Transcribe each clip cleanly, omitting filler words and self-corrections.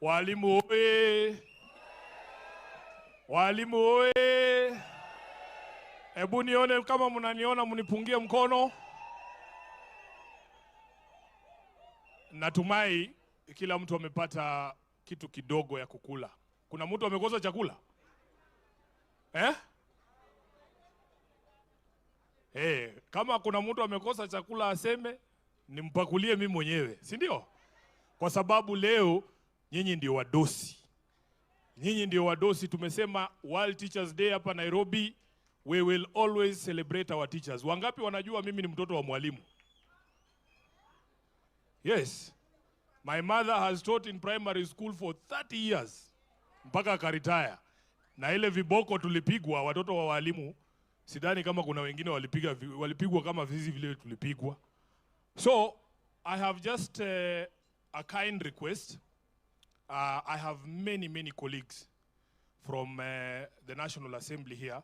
Walimu oye! Walimu oye! Hebu nione kama mnaniona, mnipungie mkono. Natumai kila mtu amepata kitu kidogo ya kukula. Kuna mtu amekosa chakula? Kama kuna mtu amekosa chakula aseme, nimpakulie mimi mwenyewe, si ndio? Kwa sababu leo nyinyi ndio wadosi. Nyinyi ndio wadosi. Tumesema World Teachers Day hapa Nairobi, we will always celebrate our teachers. Wangapi wanajua mimi ni mtoto wa mwalimu? Yes. My mother has taught in primary school for 30 years. Mpaka akaretire. Na ile viboko tulipigwa watoto wa walimu, sidhani kama kuna wengine walipigwa kama vizi vile tulipigwa. So, I have just a kind request. I have many colleagues from the National Assembly here.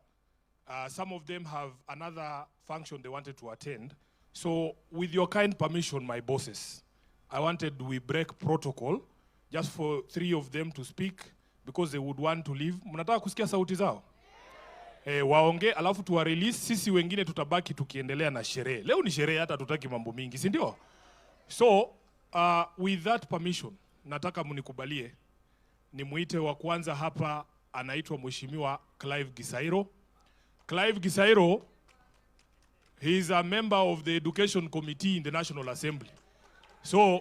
Some of them have another function they wanted to attend. So, with your kind permission, my bosses, I wanted we break protocol just for 3 of them to speak because they would want to leave. Mnataka kusikia sauti zao? Waonge alafu tuwa release, sisi wengine tutabaki tukiendelea na sherehe. Leo ni sherehe, hata tutaki mambo mingi, si ndio? So, with that permission, nataka mnikubalie nimuite wa kwanza hapa, anaitwa Mheshimiwa Caleb Gisairo. Caleb Gisairo, he is a member of the Education Committee in the National Assembly. So,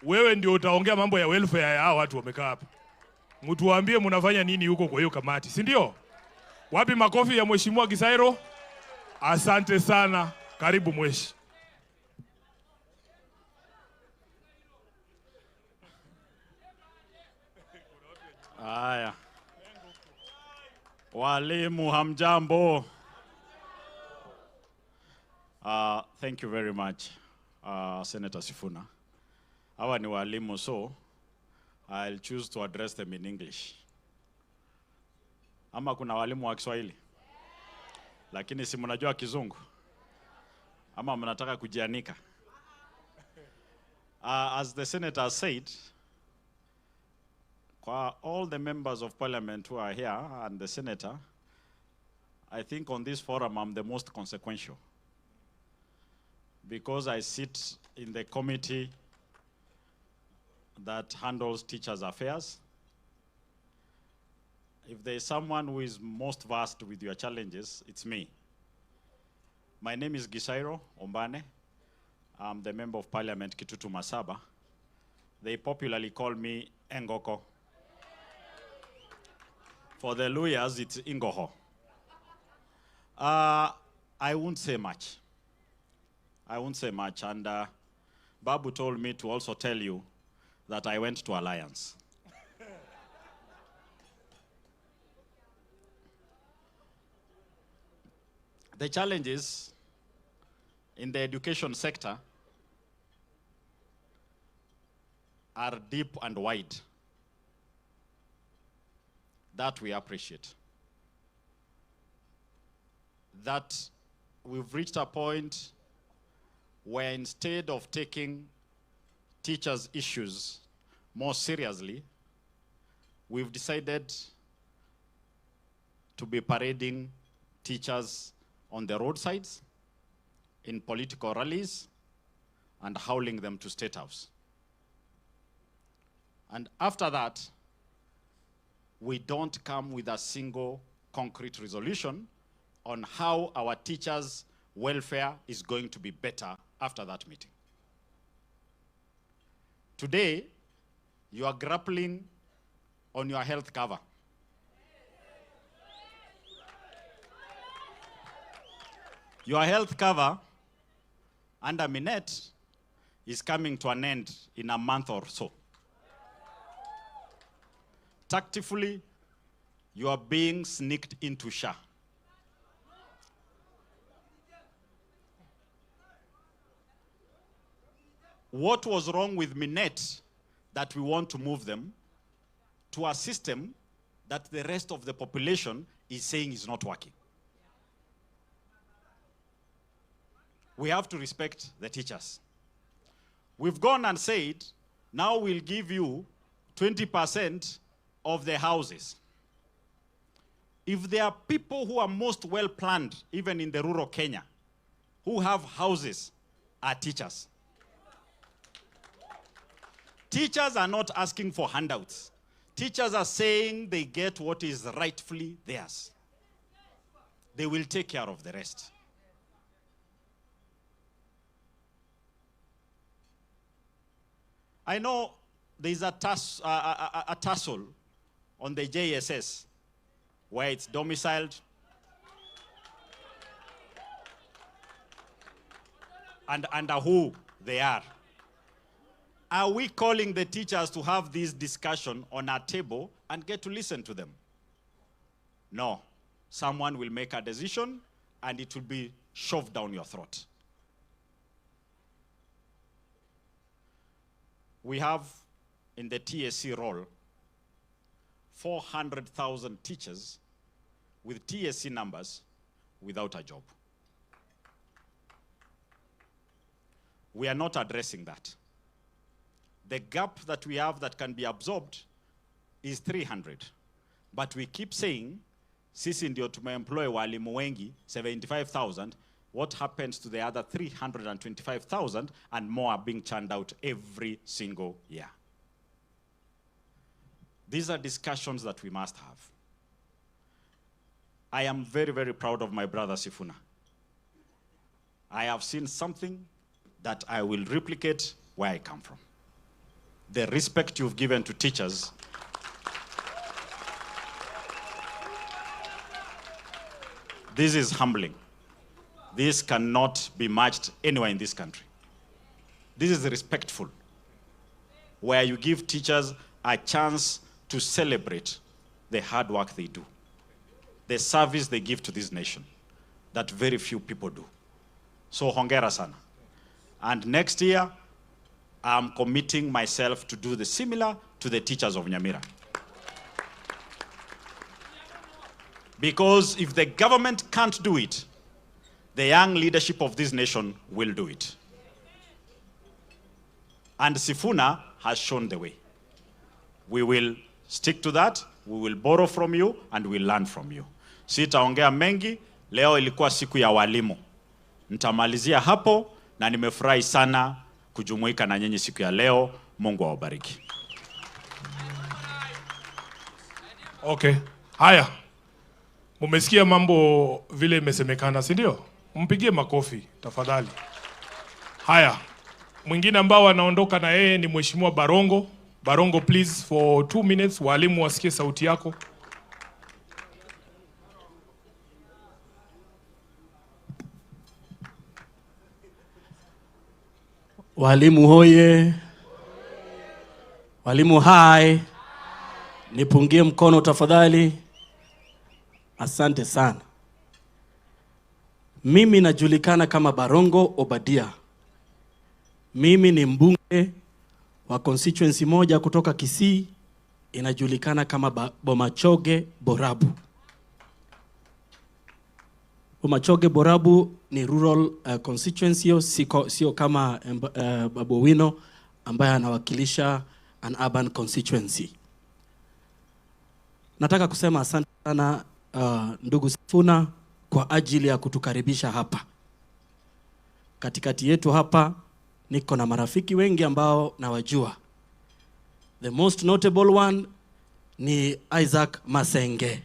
wewe ndio utaongea mambo ya welfare ya hao watu wamekaa hapa. Mtuambie mnafanya nini huko kwa hiyo kamati, si ndio? Wapi makofi ya Mheshimiwa Gisairo? Asante sana. Karibu mweshi. Haya. Walimu hamjambo. Thank you very much, Senator Sifuna. Hawa ni walimu, so I'll choose to address them in English. Ama kuna walimu wa Kiswahili? Lakini si mnajua Kizungu? Ama mnataka kujianika? As the Senator said, all the members of Parliament who are here and the Senator, I think on this forum I'm the most consequential. Because I sit in the committee that handles teachers' affairs. If there is someone who is most versed with your challenges, it's me. My name is Gisairo Ombane. I'm the Member of Parliament Kitutu Masaba. They popularly call me Engoko. For the lawyers, it's Ingoho. I won't say much. And Babu told me to also tell you that I went to Alliance. The challenges in the education sector are deep and wide. That we appreciate. That we've reached a point where instead of taking teachers' issues more seriously, we've decided to be parading teachers on the roadsides, in political rallies, and hauling them to State House. And after that, we don't come with a single concrete resolution on how our teachers' welfare is going to be better after that meeting. Today, you are grappling on your health cover. Your health cover under Minet is coming to an end in a month or so. Tactfully, you are being sneaked into SHA. What was wrong with Minet that we want to move them to a system that the rest of the population is saying is not working? We have to respect the teachers. We've gone and said, now we'll give you 20% of the houses. If there are people who are most well planned, even in the rural Kenya, who have houses, are teachers. Teachers are not asking for handouts. Teachers are saying they get what is rightfully theirs. They will take care of the rest. I know there is a tussle on the JSS where it's domiciled and under who they are. Are we calling the teachers to have this discussion on our table and get to listen to them? No. Someone will make a decision and it will be shoved down your throat. We have in the TSC role 400,000 teachers with TSC numbers without a job. We are not addressing that. The gap that we have that can be absorbed is 300. But we keep saying, sisi ndio tumeemploy walimu wengi, 75,000. What happens to the other 325,000 and more are being churned out every single year? These are discussions that we must have. I am very, very proud of my brother Sifuna. I have seen something that I will replicate where I come from. The respect you've given to teachers this is humbling. This cannot be matched anywhere in this country. This is respectful, where you give teachers a chance to celebrate the hard work they do, the service they give to this nation, that very few people do. So hongera sana. And next year, I'm committing myself to do the similar to the teachers of Nyamira. Because if the government can't do it, the young leadership of this nation will do it. And Sifuna has shown the way. We will stick to that, we will borrow from you, and we'll learn from you. Sitaongea mengi, leo ilikuwa siku ya walimu. Nitamalizia hapo, na nimefurahi sana kujumuika na nyinyi siku ya leo. Mungu awabariki. Okay. Haya. Mumesikia mambo vile imesemekana, si ndio? Mpigie makofi tafadhali. Haya. Mwingine ambao anaondoka na yeye ni Mheshimiwa Barongo. Barongo, please, for 2 minutes, walimu wasikie sauti yako. Walimu hoye. Walimu hai. Nipungie mkono tafadhali. Asante sana. Mimi najulikana kama Barongo Obadia. Mimi ni mbunge wa constituency moja kutoka Kisii, inajulikana kama Bomachoge Borabu. Bomachoge Borabu ni rural constituency, sio kama Babu Owino ambaye anawakilisha an urban constituency. Nataka kusema asante sana ndugu Sifuna kwa ajili ya kutukaribisha hapa. Katikati yetu hapa niko na marafiki wengi ambao nawajua. The most notable one ni Isaac Masenge.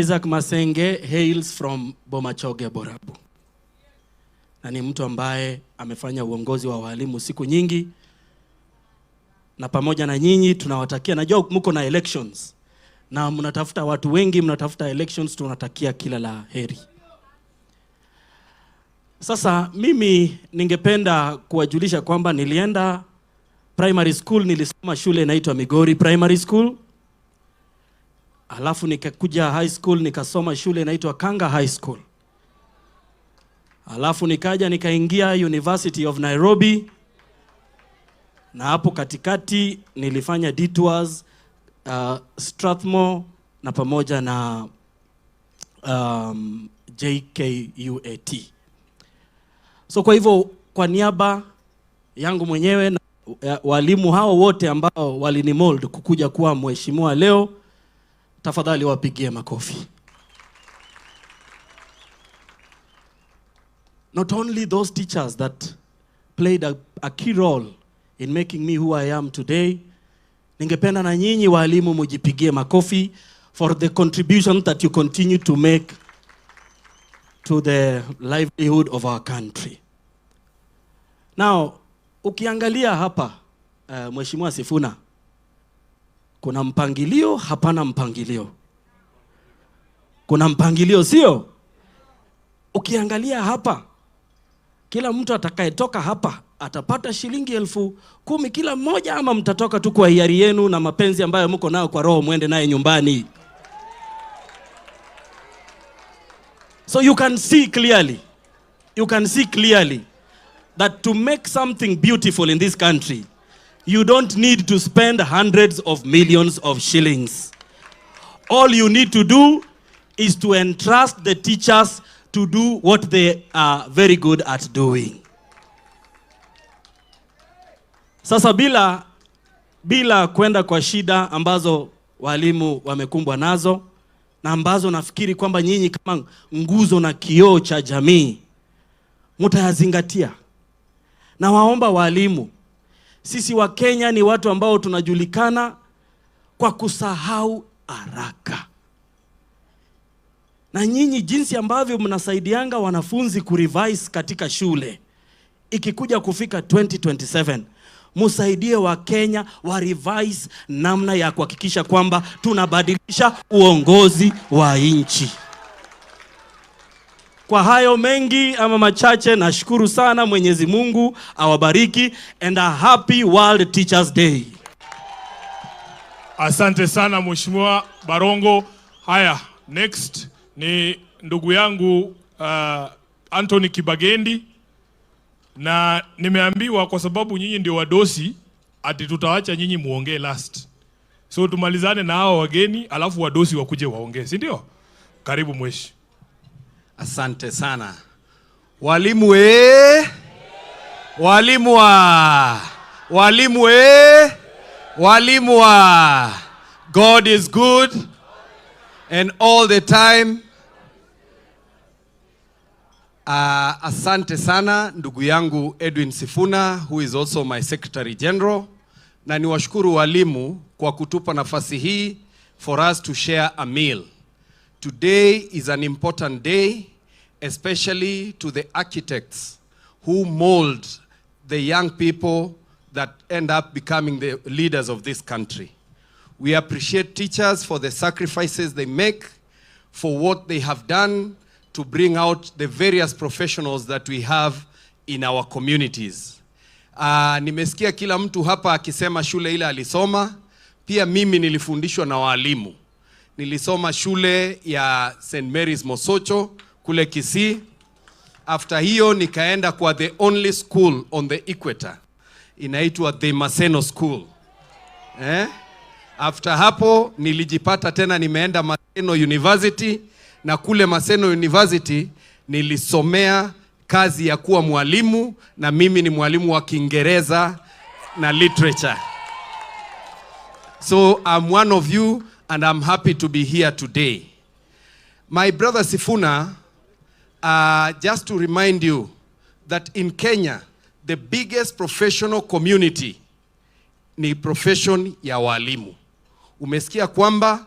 Isaac Masenge hails from Bomachoge Borabu. Na ni mtu ambaye amefanya uongozi wa walimu siku nyingi. Na pamoja na nyinyi tunawatakia, najua mko na elections na mnatafuta watu wengi, mnatafuta elections, tunatakia kila la heri. Sasa mimi ningependa kuwajulisha kwamba nilienda primary school, nilisoma shule inaitwa Migori Primary School. Alafu nikakuja high school nikasoma shule inaitwa Kanga High School. Alafu nikaja nikaingia University of Nairobi. Na hapo katikati nilifanya detours Strathmore na pamoja na JKUAT. So kwa hivyo kwa niaba yangu mwenyewe na walimu hao wote ambao walinimold kukuja kuwa mheshimiwa leo, tafadhali wapigie makofi. Not only those teachers that played a key role in making me who I am today, ningependa na nyinyi walimu mujipigie makofi for the contribution that you continue to make to the livelihood of our country. Now, ukiangalia hapa Mheshimiwa Sifuna, kuna mpangilio, hapana mpangilio? Kuna mpangilio, sio? Ukiangalia hapa, kila mtu atakayetoka hapa atapata shilingi 10,000 kila mmoja, ama mtatoka tu kwa hiari yenu na mapenzi ambayo mko nayo kwa roho muende naye nyumbani? So you can see clearly that to make something beautiful in this country, you don't need to spend hundreds of millions of shillings. All you need to do is to entrust the teachers to do what they are very good at doing. Sasa bila kwenda kwa shida ambazo walimu wamekumbwa nazo, na ambazo nafikiri kwamba nyinyi kama nguzo na kioo cha jamii mtayazingatia. Na waomba walimu, sisi wa Kenya ni watu ambao tunajulikana kwa kusahau haraka. Na nyinyi jinsi ambavyo mnasaidianga wanafunzi kurevise katika shule, ikikuja kufika 2027, musaidie wa Kenya wa revise namna ya kuhakikisha kwamba tunabadilisha uongozi wa nchi. Kwa hayo mengi ama machache, nashukuru sana. Mwenyezi Mungu awabariki, and a happy World Teachers Day. Asante sana Mheshimiwa Barongo. Haya, next ni ndugu yangu Anthony Kibagendi, na nimeambiwa kwa sababu nyinyi ndio wadosi ati tutaacha nyinyi muongee last. So tumalizane na hao wageni alafu wadosi wakuje waongee, si ndio? Karibu mweshi. Asante sana. Walimu walimu wa God is good and all the time. Asante sana ndugu yangu Edwin Sifuna, who is also my Secretary General, na niwashukuru walimu kwa kutupa nafasi hii for us to share a meal. Today is an important day, especially to the architects who mold the young people that end up becoming the leaders of this country. We appreciate teachers for the sacrifices they make, for what they have done to bring out the various professionals that we have in our communities. Nimesikia kila mtu hapa akisema shule ile alisoma. Pia mimi nilifundishwa na walimu. Nilisoma shule ya St. Mary's Mosocho kule Kisii. After hiyo nikaenda kwa the only school on the equator, inaitwa the Maseno School. After hapo nilijipata tena nimeenda Maseno University, na kule Maseno University nilisomea kazi ya kuwa mwalimu, na mimi ni mwalimu wa Kiingereza na literature. So I'm one of you and I'm happy to be here today. My brother Sifuna, just to remind you that in Kenya, the biggest professional community ni profession ya walimu. Umesikia kwamba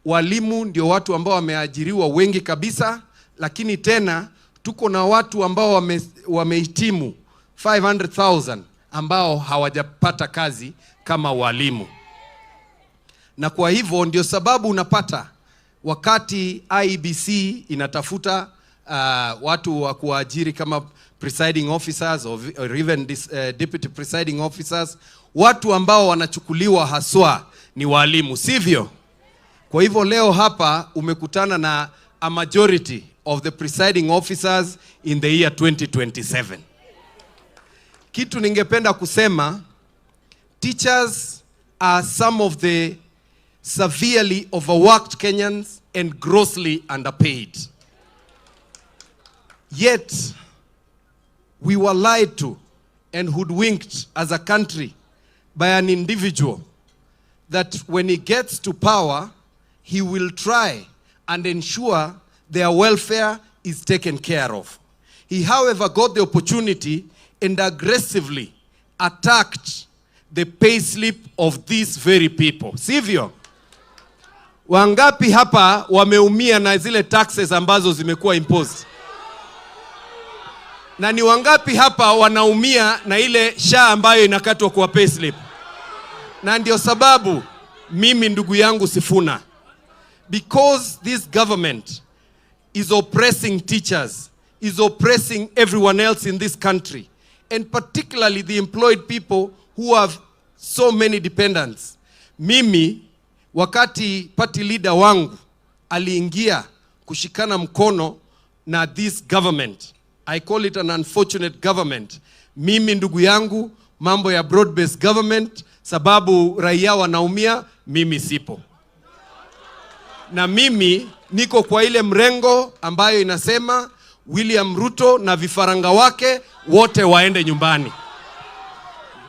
walimu ndio watu ambao wameajiriwa wengi kabisa, lakini tena tuko na watu ambao wamehitimu 500,000 ambao hawajapata kazi kama walimu. Na kwa hivyo ndio sababu unapata wakati IEBC inatafuta watu wa kuajiri kama presiding officers or even deputy presiding officers, watu ambao wanachukuliwa haswa ni walimu, sivyo? Kwa hivyo leo hapa umekutana na a majority of the presiding officers in the year 2027. Kitu ningependa kusema, teachers are some of the severely overworked Kenyans and grossly underpaid. Yet, we were lied to and hoodwinked as a country by an individual that when he gets to power, he will try and ensure their welfare is taken care of. He, however, got the opportunity and aggressively attacked the payslip of these very people. Sivyo? Wangapi hapa wameumia na zile taxes ambazo zimekuwa imposed? Na ni wangapi hapa wanaumia na ile SHA ambayo inakatwa kwa payslip? Na ndio sababu mimi ndugu yangu Sifuna, because this government is oppressing teachers, is oppressing everyone else in this country, and particularly the employed people who have so many dependents. Mimi, wakati party leader wangu aliingia kushikana mkono na this government, I call it an unfortunate government. Mimi ndugu yangu, mambo ya broad-based government, sababu raia wanaumia, mimi sipo. Na mimi niko kwa ile mrengo ambayo inasema William Ruto na vifaranga wake wote waende nyumbani.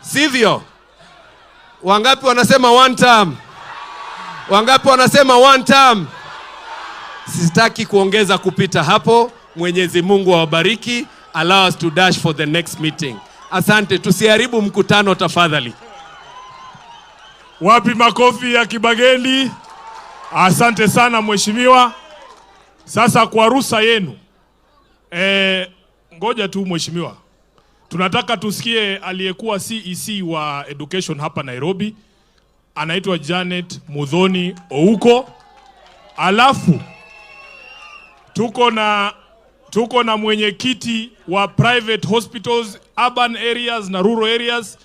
Sivyo? Wangapi wanasema one term? Wangapi wanasema one term? Sitaki kuongeza kupita hapo. Mwenyezi Mungu awabariki. Allow us to dash for the next meeting. Asante, tusiharibu mkutano tafadhali. Wapi makofi ya Kibagendi? Asante sana mheshimiwa. Sasa kwa ruhusa yenu, ngoja tu mheshimiwa, tunataka tusikie aliyekuwa CEC wa education hapa Nairobi, anaitwa Janet Mudhoni Ouko. Alafu tuko na mwenyekiti wa private hospitals, urban areas na rural areas.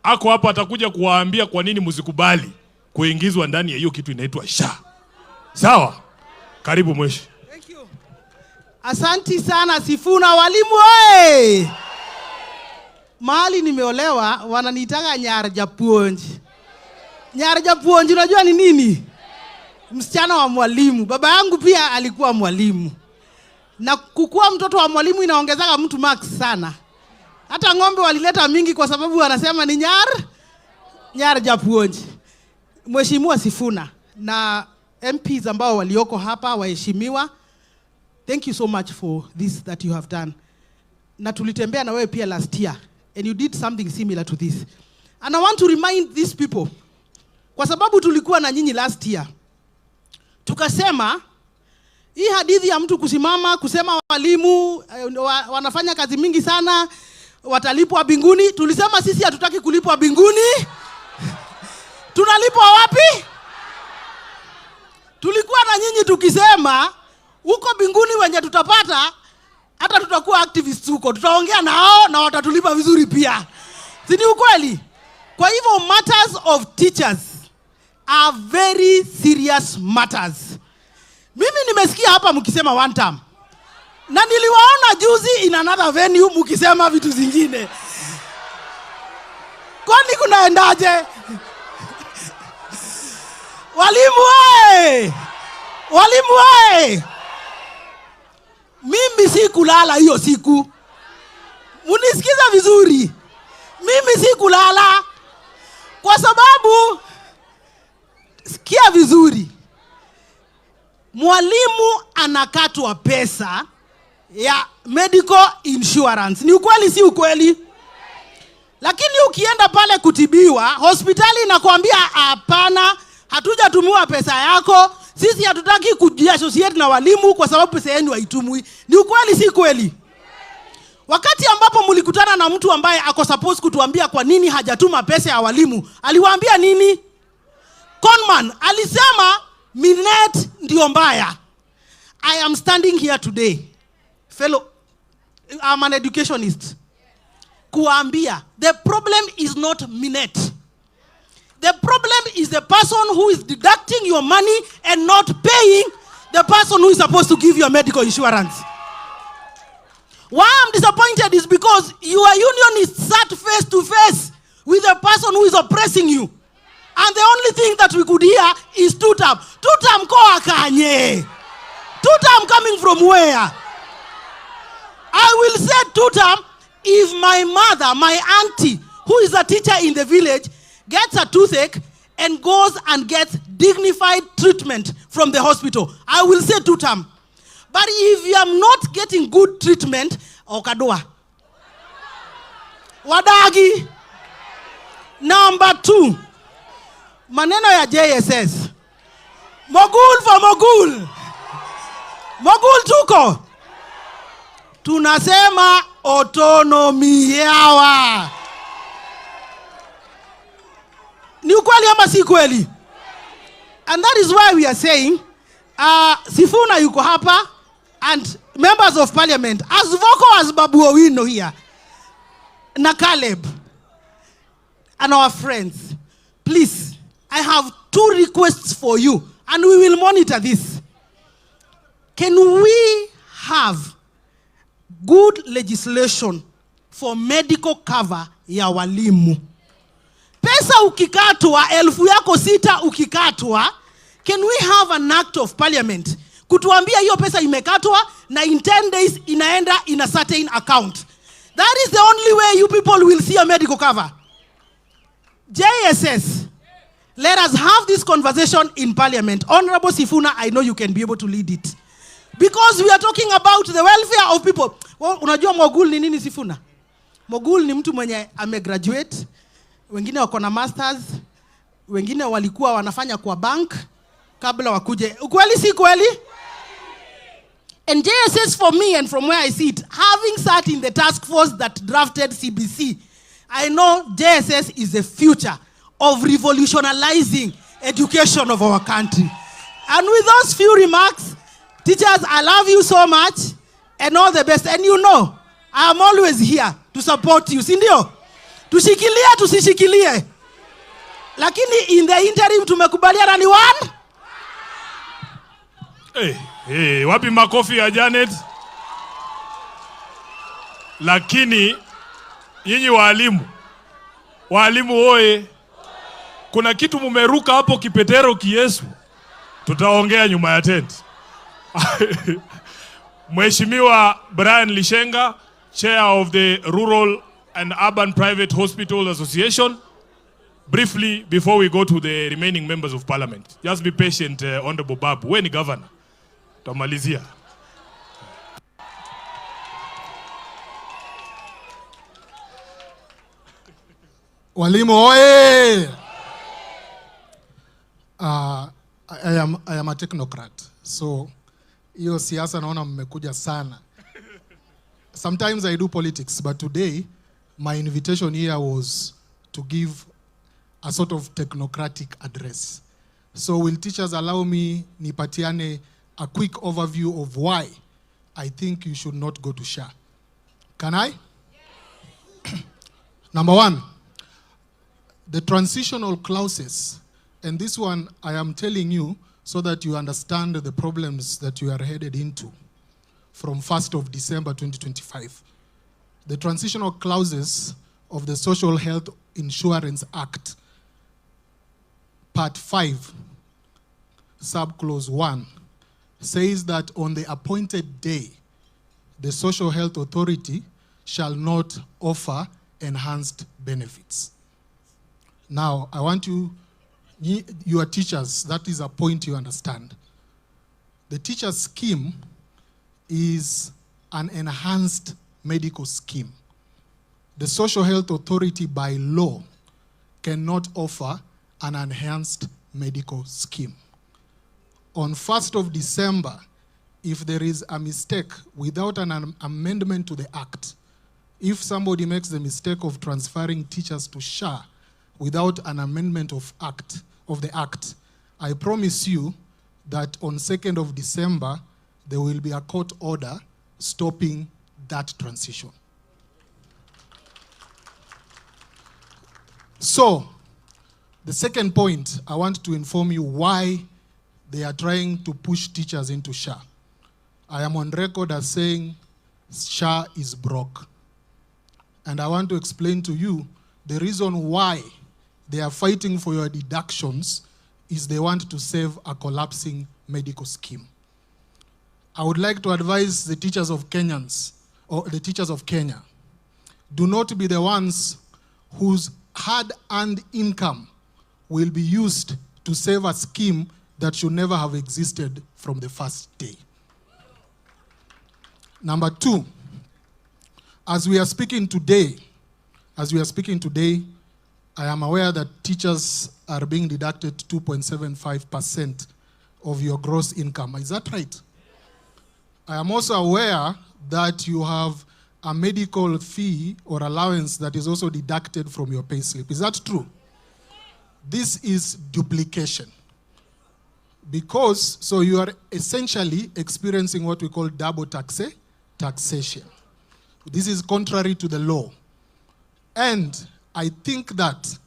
Ako hapa, atakuja kuwaambia kwa nini msikubali kuingizwa ndani ya hiyo kitu inaitwa SHA. Sawa? Karibu mweshi. Thank you. Asanti sana Sifuna, walimu oye. Mahali nimeolewa wananiitaka Nyarjapuonji. Nyarjapuonji unajua ni nini? Msichana wa mwalimu. Baba yangu pia alikuwa mwalimu. Na kukua mtoto wa mwalimu inaongezaka mtu marks sana. Hata ng'ombe walileta mingi kwa sababu wanasema ni Nyarjapuonji. Mheshimiwa Sifuna na MPs ambao walioko hapa, waheshimiwa, thank you so much for this that you have done. Na tulitembea na wewe pia last year and you did something similar to this. And I want to remind these people, kwa sababu tulikuwa na nyinyi last year, tukasema hii hadithi ya mtu kusimama kusema walimu wanafanya kazi mingi sana, watalipwa mbinguni. Tulisema sisi hatutaki kulipwa mbinguni. Tunalipwa wapi? Tulikuwa na nyinyi tukisema huko mbinguni wenye tutapata, hata tutakuwa activists huko, tutaongea nao na watatulipa vizuri pia. Si ni ukweli? Kwa hivyo matters of teachers are very serious matters. Mimi nimesikia hapa mkisema one term, na niliwaona juzi in another venue mkisema vitu zingine. Kwani kunaendaje? Walimu wae! Walimu wae! Mimi si kulala hiyo siku. Munisikiza vizuri. Mimi si kulala. Kwa sababu, sikia vizuri, mwalimu anakatwa pesa ya medical insurance. Ni ukweli si ukweli? Lakini ukienda pale kutibiwa, hospitali inakuambia hapana, hatujatumiwa pesa yako, sisi hatutaki kujiassociate na walimu kwa sababu pesa yenu haitumwi. Ni ukweli si kweli? Wakati ambapo mlikutana na mtu ambaye ako supposed kutuambia kwa nini hajatuma pesa ya walimu, aliwaambia nini? Conman alisema Minet ndio mbaya. I am standing here today, fellow, I'm an educationist, kuambia the problem is not Minet. The problem is the person who is deducting your money and not paying the person who is supposed to give you medical insurance. Why I'm disappointed is because your unionists sat face to face with the person who is oppressing you. And the only thing that we could hear is two-term. Two-term koa kanye. Two-term coming from where? I will say two-term If my mother, my auntie, who is a teacher in the village, gets a toothache and goes and gets dignified treatment from the hospital, I will say tutam. But if you are not getting good treatment, okadoa. Wadagi. Number 2. Maneno ya JSS. Mogul for Mogul. Mogul tuko. Tunasema autonomy yawa. Ni ukweli ama si kweli? And that is why we are saying, Sifuna yuko hapa, and members of parliament, as vocal as Babu Owino here, na Caleb, and our friends, please, I have 2 requests for you, and we will monitor this. Can we have good legislation for medical cover ya walimu? Pesa ukikatwa, 6,000 ukikatwa, can we have an act of parliament kutuambia hiyo pesa imekatwa na in 10 days inaenda in a certain account? That is the only way you people will see a medical cover. JSS, let us have this conversation in parliament. Honorable Sifuna, I know you can be able to lead it. Because we are talking about the welfare of people. Well, unajua mogul ni nini Sifuna? Mogul ni mtu mwenye amegraduate, wengine wako na masters, wengine walikuwa wanafanya kwa bank kabla wakuje. Ukweli si kweli? And JSS, for me and from where I sit, having sat in the task force that drafted CBC, I know JSS is the future of revolutionizing education of our country. And with those few remarks, teachers, I love you so much and all the best. And you know, I am always here to support you. Sindio? Tushikilie, tusishikilie. Lakini in the interim tumekubaliana ni 1. Hey, wapi makofi ya Janet? Lakini nyinyi walimu oye, kuna kitu mumeruka hapo kipetero kiyesu. Tutaongea nyuma ya tent. Mheshimiwa Brian Lishenga, Chair of the Rural and Urban Private Hospital Association. Briefly, before we go to the remaining members of parliament, just be patient, Honorable Babu. Wewe ni governor. Tamalizia. Walimu oye! I am a technocrat. So, hiyo siasa naona mmekuja sana. Sometimes I do politics, but today, my invitation here was to give a sort of technocratic address. So will teachers allow me nipatiane a quick overview of why I think you should not go to SHA? Can I? Yes. Number 1, the transitional clauses, and this one I am telling you so that you understand the problems that you are headed into from 1st of December 2025. The transitional clauses of the Social Health Insurance Act, Part 5, Subclause 1, says that on the appointed day, the Social Health Authority shall not offer enhanced benefits. Now, I want you are teachers, that is a point you understand. The teacher scheme is an enhanced medical scheme. The Social Health Authority by law cannot offer an enhanced medical scheme. On 1st of December, if there is a mistake without an amendment to the act, if somebody makes the mistake of transferring teachers to SHA without an amendment of the act, I promise you that on 2nd of December, there will be a court order stopping that transition. So, the second point, I want to inform you why they are trying to push teachers into SHA. I am on record as saying SHA is broke. And I want to explain to you the reason why they are fighting for your deductions is they want to save a collapsing medical scheme. I would like to advise the teachers of Kenya. do not be the ones whose hard-earned income will be used to save a scheme that should never have existed from the first day. Number two, as we are speaking today, I am aware that teachers are being deducted 2.75% of your gross income. Is that right? I am also aware that you have a medical fee or allowance that is also deducted from your payslip. Is that true? This is duplication. So you are essentially experiencing what we call double taxation. This is contrary to the law. And I think that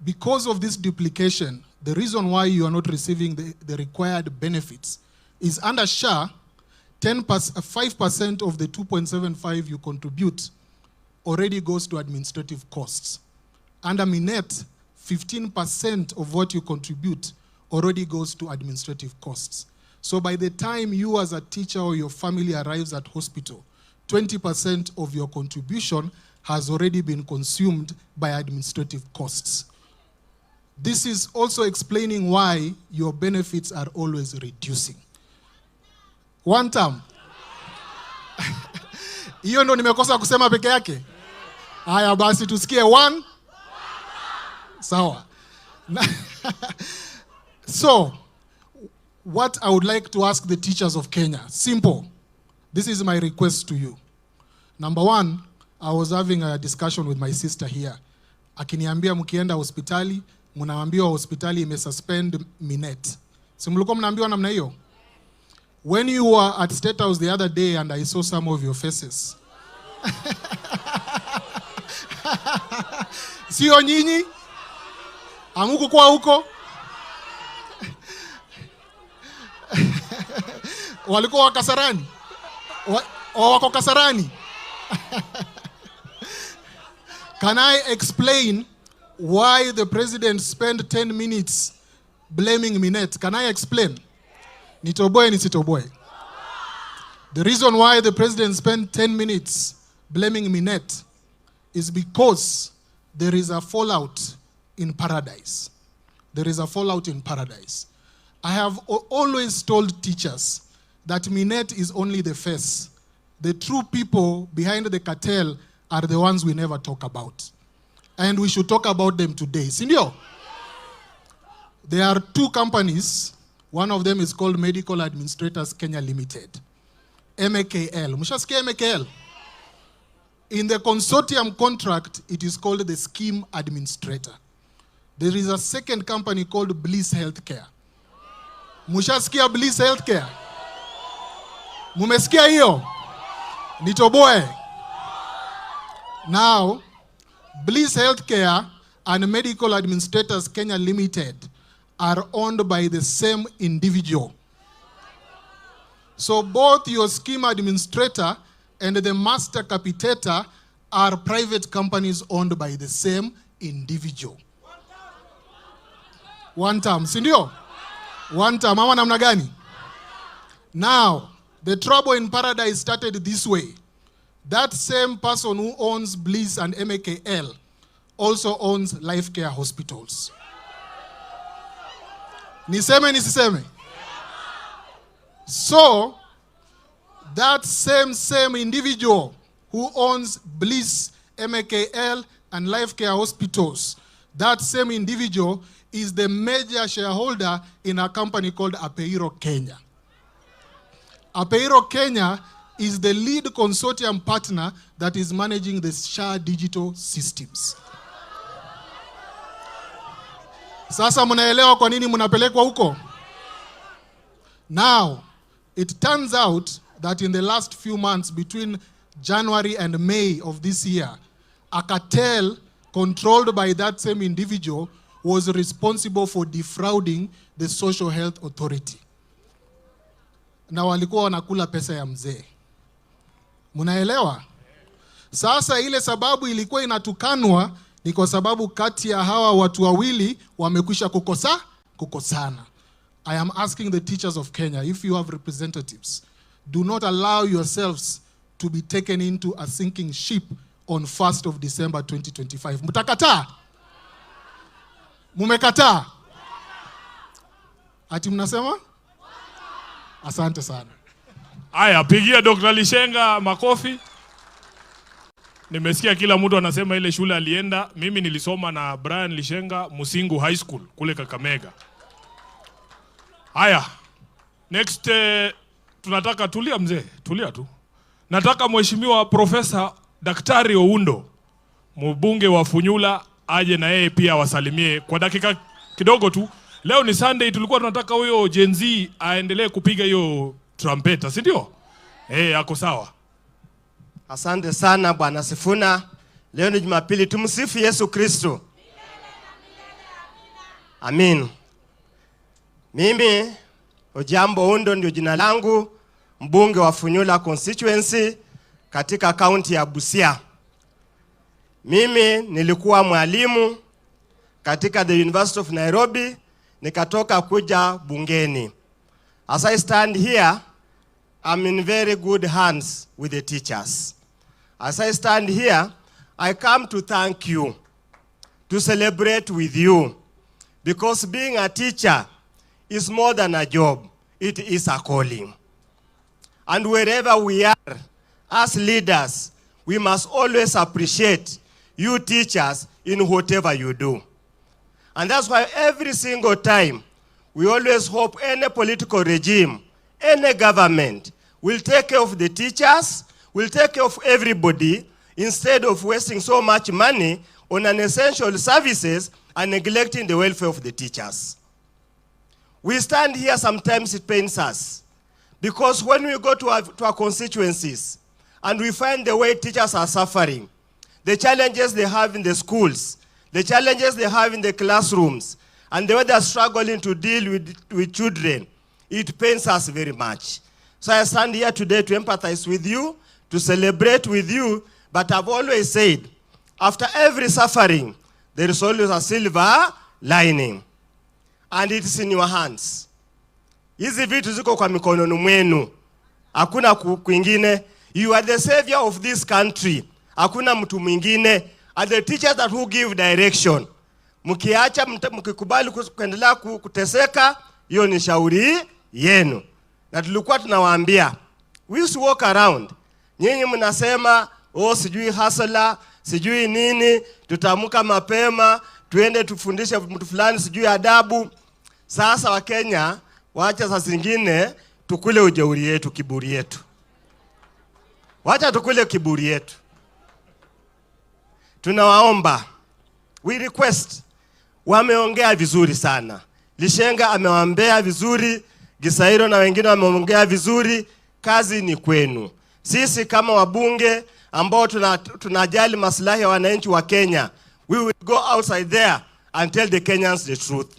because of this duplication, the reason why you are not receiving the required benefits is under SHA, 5% of the 2.75 you contribute already goes to administrative costs. Under Minet, 15% of what you contribute already goes to administrative costs. So by the time you as a teacher or your family arrives at hospital, 20% of your contribution has already been consumed by administrative costs. This is also explaining why your benefits are always reducing. One term. Hiyo ndo nimekosa kusema peke yake. Haya basi tusikie one. Sawa. So, what I would like to ask the teachers of Kenya, simple. This is my request to you. Number one, I was having a discussion with my sister here. Akiniambia mkienda hospitali, mnaambiwa hospitali imesuspend Minet. Si mlikuwa mnaambiwa namna hiyo? When you were at State House the other day and I saw some of your faces. Sio nyinyi? Hamukukuwa huko? Walikuwa Kasarani? Wako Kasarani? Can I explain why the president spent 10 minutes blaming Minet? Can I explain? Nitoboe nisitoboe. The reason why the president spent 10 minutes blaming Minet is because there is a fallout in paradise. There is a fallout in paradise. I have always told teachers that Minet is only the face. The true people behind the cartel are the ones we never talk about. And we should talk about them today. Sindio? There are two companies. One of them is called Medical Administrators Kenya Limited. MAKL. Mushasikia MAKL? In the consortium contract, it is called the Scheme Administrator. There is a second company called Bliss Healthcare. Mushasikia Bliss Healthcare? Mumesikia hiyo? Nitoboe. Now, Bliss Healthcare and Medical Administrators Kenya Limited are owned by the same individual. So both your scheme administrator and the master capitator are private companies owned by the same individual. One term, sindio? One term, mama namna gani? Now, the trouble in paradise started this way. That same person who owns Bliss and MAKL also owns Life Care Hospitals. Niseme nisiseme? So, that same individual who owns Bliss, MAKL, and Life Care Hospitals, that same individual is the major shareholder in a company called Apeiro Kenya. Apeiro Kenya is the lead consortium partner that is managing the SHA digital systems. Sasa mnaelewa kwa nini mnapelekwa huko? Now, it turns out that in the last few months between January and May of this year, a cartel controlled by that same individual was responsible for defrauding the Social Health Authority. Na walikuwa wanakula pesa ya mzee. Munaelewa? Sasa ile sababu ilikuwa inatukanwa ni kwa sababu kati ya hawa watu wawili wamekwisha kukosana. I am asking the teachers of Kenya, if you have representatives, do not allow yourselves to be taken into a sinking ship on 1st of December 2025. Mutakataa? Mumekataa? Ati mnasema? Asante sana. Aya, pigia Dr. Lishenga makofi. Nimesikia kila mtu anasema ile shule alienda. Mimi nilisoma na Brian Lishenga Musingu High School kule Kakamega. Haya. Next tunataka tulia mzee, tulia tu. Nataka mheshimiwa Profesa Daktari Oundo, mbunge wa Funyula, aje na yeye pia wasalimie kwa dakika kidogo tu. Leo ni Sunday, tulikuwa tunataka huyo Gen Z aendelee kupiga hiyo trumpeta, si ndio? Ako sawa. Asante sana Bwana Sifuna. Leo ni Jumapili, tumsifu Yesu Kristo. Amin. Mimi Ojambo Oundo ndio jina langu, mbunge wa Funyula Constituency katika kaunti ya Busia. Mimi nilikuwa mwalimu katika the University of Nairobi, nikatoka kuja bungeni. As I stand here, I'm in very good hands with the teachers. As I stand here, I come to thank you, to celebrate with you, because being a teacher is more than a job, it is a calling. And wherever we are, as leaders, we must always appreciate you teachers in whatever you do. And that's why every single time, we always hope any political regime, any government, will take care of the teachers, will take care of everybody, instead of wasting so much money on unessential services and neglecting the welfare of the teachers. We stand here, sometimes it pains us, because when we go to our constituencies and we find the way teachers are suffering, the challenges they have in the schools, the challenges they have in the classrooms, and the way they are struggling to deal with children, it pains us very much. So I stand here today to empathize with you, to celebrate with you, but I've always said, after every suffering, there is always a silver lining. And it is in your hands. Hizi vitu ziko kwa mikononi mwenu. Hakuna kwingine. You are the savior of this country. Hakuna mtu mwingine. And the teachers that who give direction. Mkiacha, mkikubali kuendelea kuteseka, hiyo ni shauri yenu. Na tulikuwa tunawaambia, we used to walk around. Nyinyi mnasema, sijui hasala, sijui nini, tutaamka mapema, tuende tufundishe mtu fulani sijui adabu. Sasa wa Kenya, wacha saa zingine tukule ujeuri yetu, kiburi yetu. Wacha tukule kiburi yetu. Tunawaomba, we request, wameongea vizuri sana. Lishenga amewaambia vizuri, Gisairo na wengine wameongea vizuri, kazi ni kwenu. Sisi kama wabunge ambao tunajali maslahi ya wananchi wa Kenya, we will go outside there and tell the Kenyans the truth.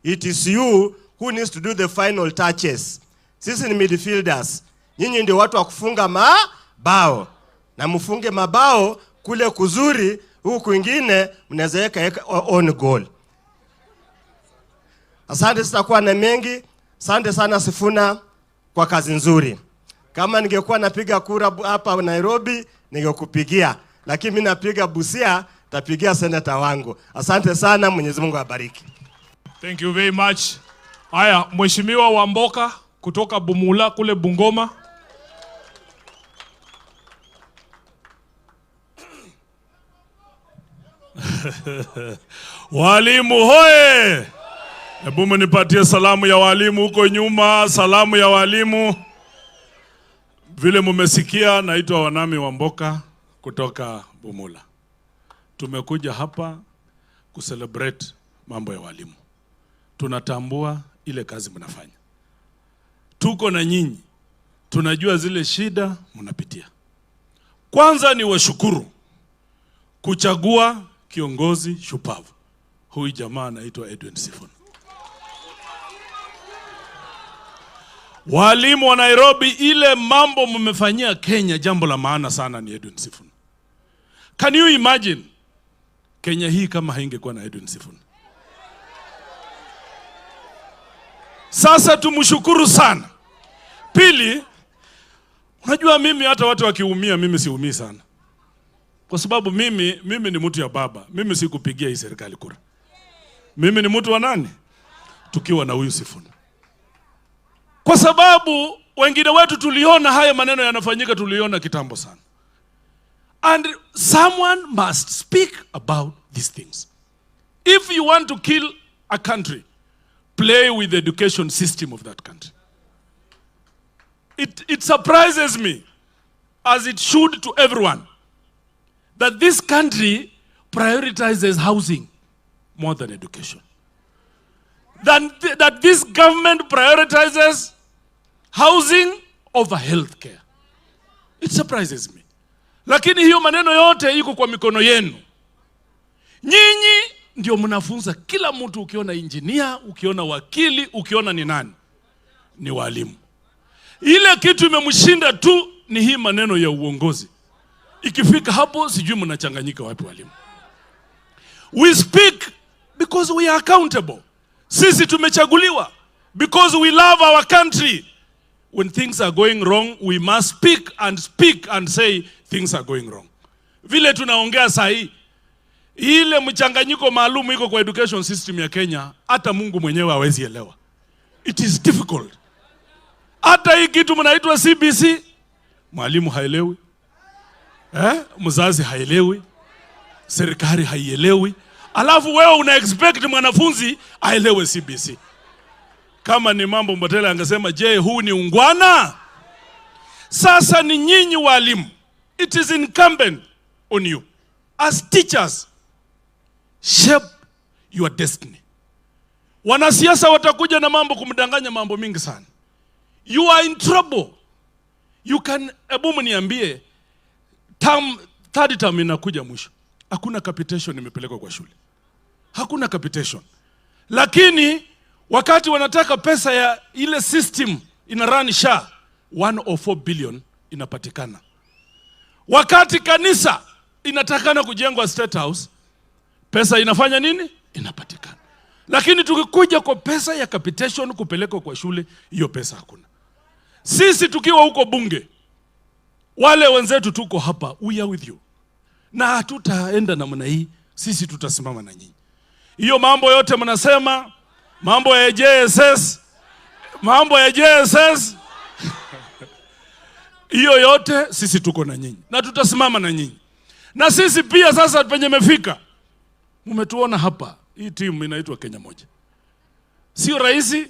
It is you who needs to do the final touches. Sisi ni midfielders. Nyinyi ndio watu wa kufunga mabao. Na mfunge mabao kule kuzuri, huku kwingine mnaweza on goal. Asante, sitakuwa na mengi. Asante sana Sifuna kwa kazi nzuri. Kama ningekuwa napiga kura hapa Nairobi, ningekupigia. Lakini mimi napiga Busia, tapigia seneta wangu. Asante sana, Mwenyezi Mungu awabariki. Thank you very much. Haya, Mheshimiwa Wamboka kutoka Bumula kule Bungoma. Walimu hoye! Hebu mnipatie salamu ya walimu huko nyuma, salamu ya walimu. Vile mumesikia, naitwa Wanami Wamboka kutoka Bumula. Tumekuja hapa kucelebrate mambo ya walimu. Tunatambua ile kazi mnafanya. Tuko na nyinyi. Tunajua zile shida mnapitia. Kwanza ni washukuru kuchagua kiongozi shupavu. Huyu jamaa anaitwa Edwin Sifuna. Walimu wa Nairobi, ile mambo mmefanyia Kenya, jambo la maana sana ni Edwin Sifuna. Can you imagine Kenya hii kama haingekuwa na Edwin Sifuna? Sasa tumshukuru sana. Pili, unajua mimi hata watu wakiumia mimi siumii sana. Kwa sababu mimi ni mtu ya baba. Mimi sikupigia hii serikali kura. Mimi ni mtu wa nani? Tukiwa na huyu Sifuna. Kwa sababu wengine wetu tuliona haya maneno yanafanyika, tuliona kitambo sana. And someone must speak about these things. If you want to kill a country, play with the education system of that country. It surprises me, as it should to everyone, that this country prioritizes housing more than education. That this government prioritizes housing over health care. It surprises me. Lakini hiyo maneno yote iko kwa mikono yenu. Nyinyi ndio mnafunza kila mtu, ukiona engineer, ukiona wakili, ukiona ni nani, ni walimu. Ile kitu imemshinda tu ni hii maneno ya uongozi. Ikifika hapo sijui mnachanganyika wapi walimu. We speak because we are accountable. Sisi tumechaguliwa because we love our country. When things are going wrong, we must speak and say things are going wrong. Vile tunaongea sahi, ile mchanganyiko maalum iko kwa education system ya Kenya, hata Mungu mwenyewe hawezi elewa. It is difficult. Hata hii kitu mnaitwa CBC, mwalimu haelewi. Mzazi haelewi. Serikali haielewi. Alafu wewe una expect mwanafunzi aelewe CBC. Kama ni mambo Mbotela angesema, je, huu ni ungwana? Sasa ni nyinyi walimu. It is incumbent on you as teachers, shape your destiny. Wanasiasa watakuja na mambo kumdanganya mambo mingi sana. You are in trouble. You can, ebu mniambie, third term inakuja mwisho. Hakuna capitation imepelekwa kwa shule. Hakuna capitation. Lakini wakati wanataka pesa ya ile system ina run SHA, 104 billion inapatikana. Wakati kanisa inatakana kujengwa State House, pesa inafanya nini? Inapatikana. Lakini tukikuja kwa pesa ya capitation kupelekwa kwa shule, hiyo pesa hakuna. Sisi tukiwa huko bunge, wale wenzetu tuko hapa, we are with you. Na hatutaenda namna hii, sisi tutasimama na nyinyi. Hiyo mambo yote mnasema, mambo ya JSS, hiyo yote sisi tuko na nyinyi. Na tutasimama na nyinyi. Na sisi pia sasa penye mefika, mmetuona hapa, hii timu inaitwa Kenya moja. Sio rahisi.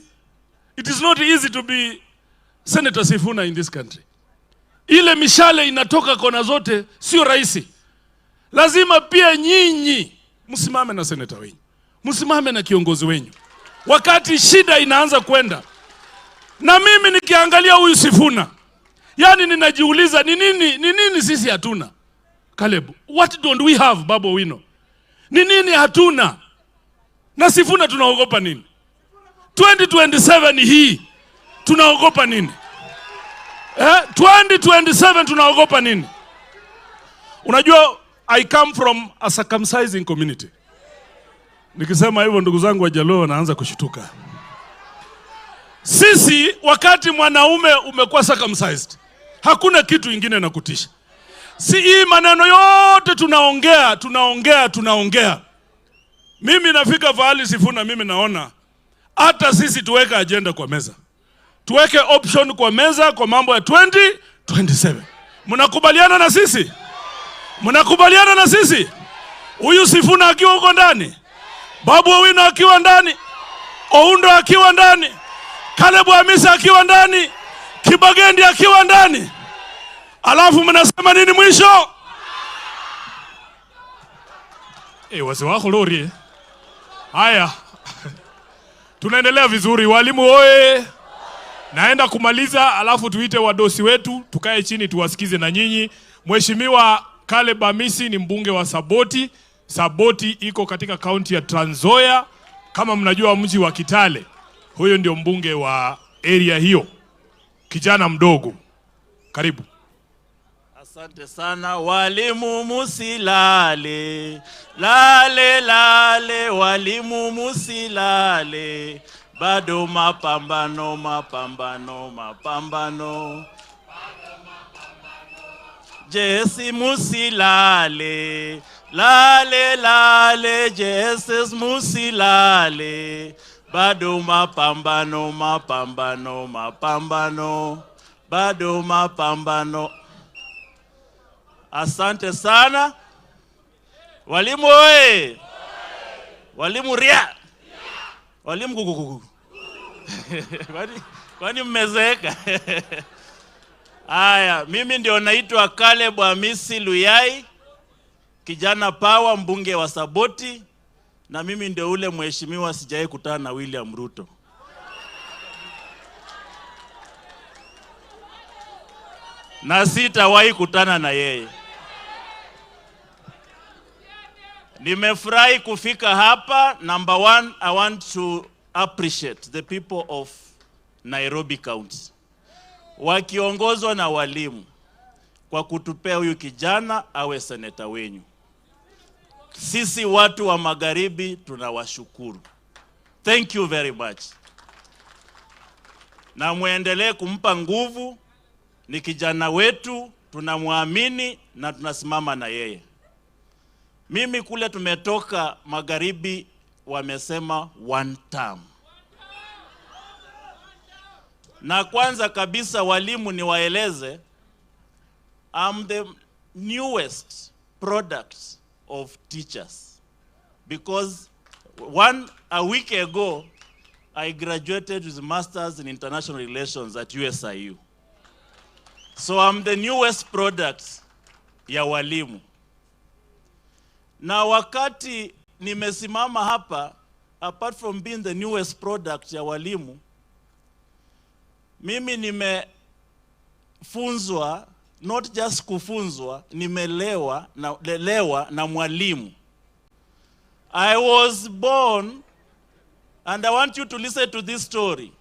It is not easy to be Senator Sifuna in this country. Ile mishale inatoka kona zote, sio rahisi. Lazima pia nyinyi msimame na senator wenyu. Msimame na kiongozi wenyu. Wakati shida inaanza kwenda. Na mimi nikiangalia huyu Sifuna, yani ninajiuliza ni nini sisi hatuna? Caleb, what don't we have, Babu Owino? Ni nini hatuna? Na Sifuna tunaogopa nini? 2027 hii tunaogopa nini? 2027 tunaogopa nini? Unajua, I come from a circumcising community. Nikisema hivyo ndugu zangu wa Jaluo wanaanza kushtuka. Sisi wakati mwanaume umekuwa circumcised, hakuna kitu ingine na kutisha. Si hii maneno yote tunaongea. Mimi nafika fahali Sifuna, mimi naona hata sisi tuweke agenda kwa meza. Tuweke option kwa meza kwa mambo ya 2027. Mnakubaliana na sisi? Mnakubaliana na sisi? Huyu Sifuna akiwa huko ndani, Babu Owino akiwa ndani, Oundo akiwa ndani, Caleb Amisi akiwa ndani, Kibagendi akiwa ndani. Alafu mnasema nini mwisho? Wase wako lori. Haya. Tunaendelea vizuri. Walimu oye. Naenda kumaliza, alafu tuite wadosi wetu, tukae chini tuwasikize na nyinyi. Mheshimiwa Caleb Amisi ni mbunge wa Saboti. Saboti iko katika kaunti ya Trans Nzoia. Kama mnajua mji wa Kitale, huyo ndio mbunge wa area hiyo. Kijana mdogo. Karibu. Asante sana. Walimu musilale, lale, walimu musilale. Bado mapambano. Jesi musilale, lale lale, Jesus musilale. Bado mapambano, mapambano, mapambano. Bado mapambano. Asante sana. Walimu oye. Walimu ria. Walimu kukukuku. Kwani mmezeeka? Aya, mimi ndio naitwa Caleb Amisi Luyai, kijana power, mbunge wa Saboti, na mimi ndio ule mheshimiwa sijawahi kutana na William Ruto. Na sitawahi kutana na yeye. Nimefurahi kufika hapa. Number one, I want to appreciate the people of Nairobi County, wakiongozwa na walimu, kwa kutupea huyu kijana awe seneta wenyu. Sisi watu wa Magharibi tunawashukuru. Thank you very much. Na muendelee kumpa nguvu, ni kijana wetu, tunamwamini na tunasimama na yeye. Mimi kule tumetoka Magharibi wamesema one term. Na kwanza kabisa walimu niwaeleze, I'm the newest product of teachers, because a week ago I graduated with Masters in International Relations at USIU. So I'm the newest product ya walimu. Na wakati nimesimama hapa, apart from being the newest product ya walimu, mimi nimefunzwa, not just kufunzwa, nimelewa na mwalimu. I was born, and I want you to listen to this story.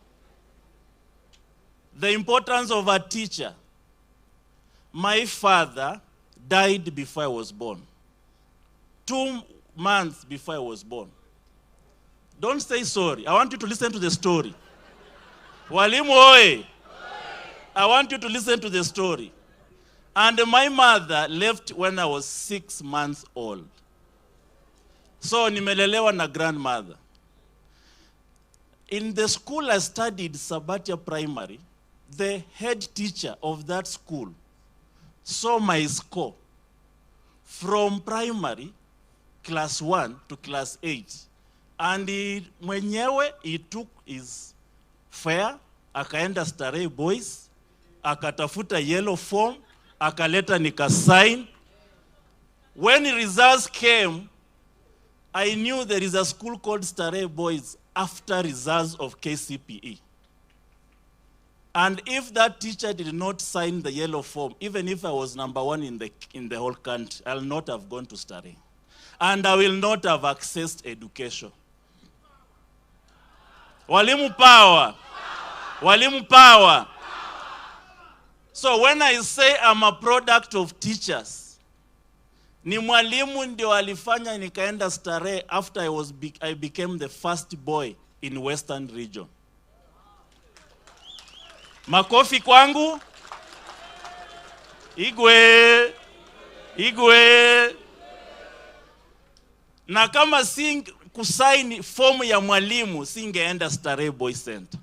The importance of a teacher. My father died before I was born. 2 months before I was born. Don't say sorry. I want you to listen to the story. Walimu oye. I want you to listen to the story. And my mother left when I was 6 months old. So nimelelewa na grandmother. In the school I studied, Sabatia Primary, the head teacher of that school saw my score from primary class 1 to class 8. And he took his fare, akaenda Starehe Boys, akatafuta yellow form, akaleta nikasign. When results came, I knew there is a school called Starehe Boys after results of KCPE. And if that teacher did not sign the yellow form, even if I was number 1 in the whole country, I'll not have gone to Starehe. And I will not have accessed education. Walimu power. Walimu power. So when I say I'm a product of teachers, ni mwalimu ndio alifanya nikaenda Starehe after I became the first boy in Western region. Makofi kwangu. Igwe. Igwe. Na kama kusaini form ya mwalimu, singeenda Starehe Boy Center.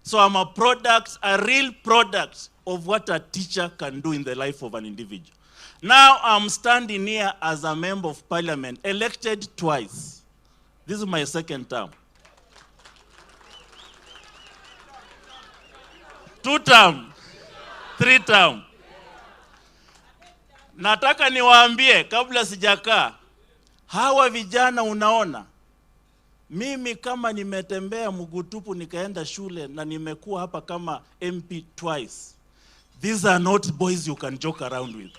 So I'm a product, a real product of what a teacher can do in the life of an individual. Now I'm standing here as a member of parliament, elected twice. This is my second term. 2 term, 3 term. Nataka niwaambie kabla sijakaa, hawa vijana unaona, mimi kama nimetembea mguu tupu nikaenda shule na nimekuwa hapa kama MP twice. These are not boys you can joke around with.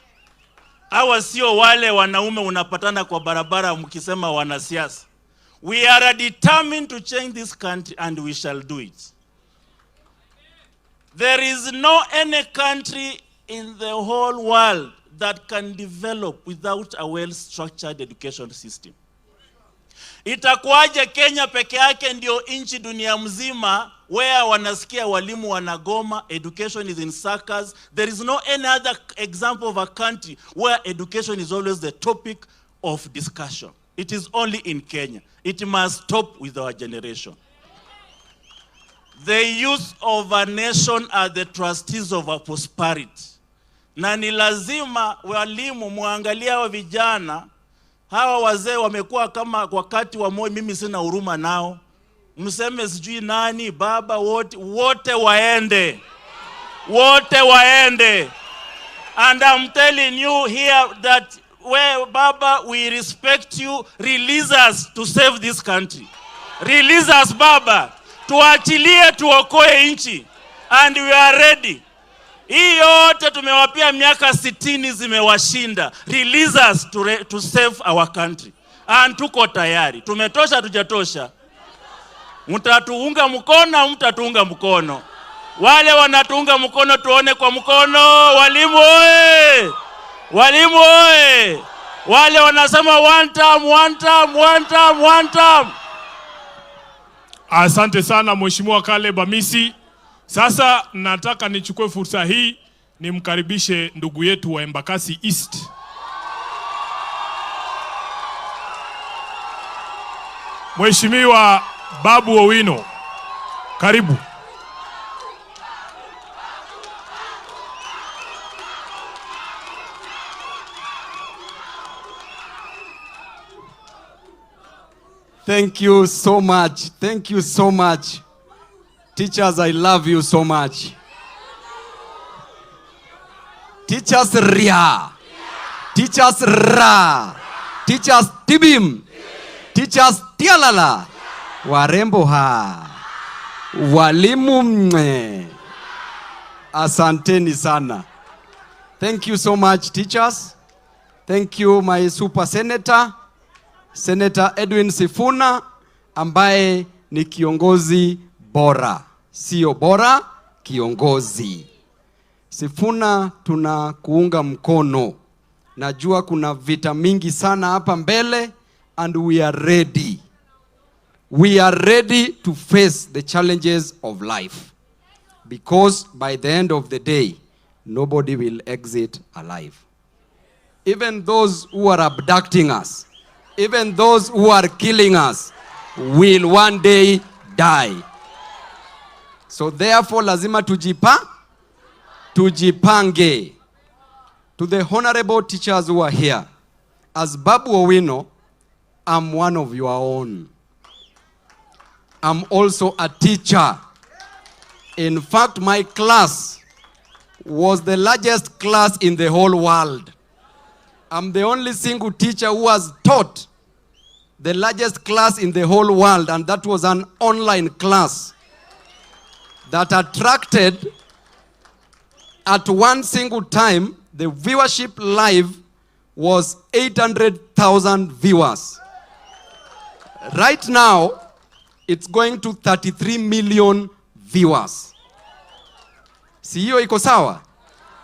Hawa sio wale wanaume unapatana kwa barabara mkisema wanasiasa. We are determined to change this country and we shall do it. There is no any country in the whole world that can develop without a well-structured education system. Itakuwaje Kenya peke yake ndio nchi dunia mzima where wanasikia walimu wanagoma, education is in suckers? There is no any other example of a country where education is always the topic of discussion. It is only in Kenya. It must stop with our generation. The youth of a nation are the trustees of our prosperity. Na ni lazima walimu muangalia hawa vijana, hawa wazee wamekuwa kama wakati wa Moi, mimi sina huruma nao. Mseme sijui nani, baba, wote waende. Wote waende. And I'm telling you here that where Baba, we respect you, release us to save this country. Release us, Baba. Tuachilie tuokoe nchi. And we are ready. Hii yote tumewapia miaka 60 zimewashinda. Release us to save our country. And tuko tayari. Tumetosha tujatosha. Mtatuunga mkono, mtatuunga mkono. Wale wanatuunga mkono tuone kwa mkono. Walimu oye! Walimu oye! Wale wanasema one term, one term, one term, one term. Asante sana Mheshimiwa Caleb Amisi. Sasa nataka nichukue fursa hii nimkaribishe ndugu yetu wa Embakasi East. Mheshimiwa Babu Owino. Karibu. Thank you so much. Thank you so much. Teachers, I love you so much. Teachers Ria. Teachers Ra. Teachers Tibim. Teachers Tialala. Warembo ha. Walimu mwe. Asanteni sana. Thank you so much, teachers. Thank you, my super senator, Senator Edwin Sifuna, ambaye ni kiongozi bora. Sio bora, kiongozi. Sifuna, tunakuunga mkono. Najua kuna vita mingi sana hapa mbele, and we are ready. We are ready to face the challenges of life. Because by the end of the day, nobody will exit alive. Even those who are abducting us, even those who are killing us, will one day die. So therefore, lazima tujipange. To the honorable teachers who are here, as Babu Owino, I'm one of your own. I'm also a teacher. In fact, my class was the largest class in the whole world. I'm the only single teacher who has taught the largest class in the whole world, and that was an online class that attracted, at one single time, the viewership live was 800,000 viewers. Right now, it's going to 33 million viewers. Si hiyo iko sawa?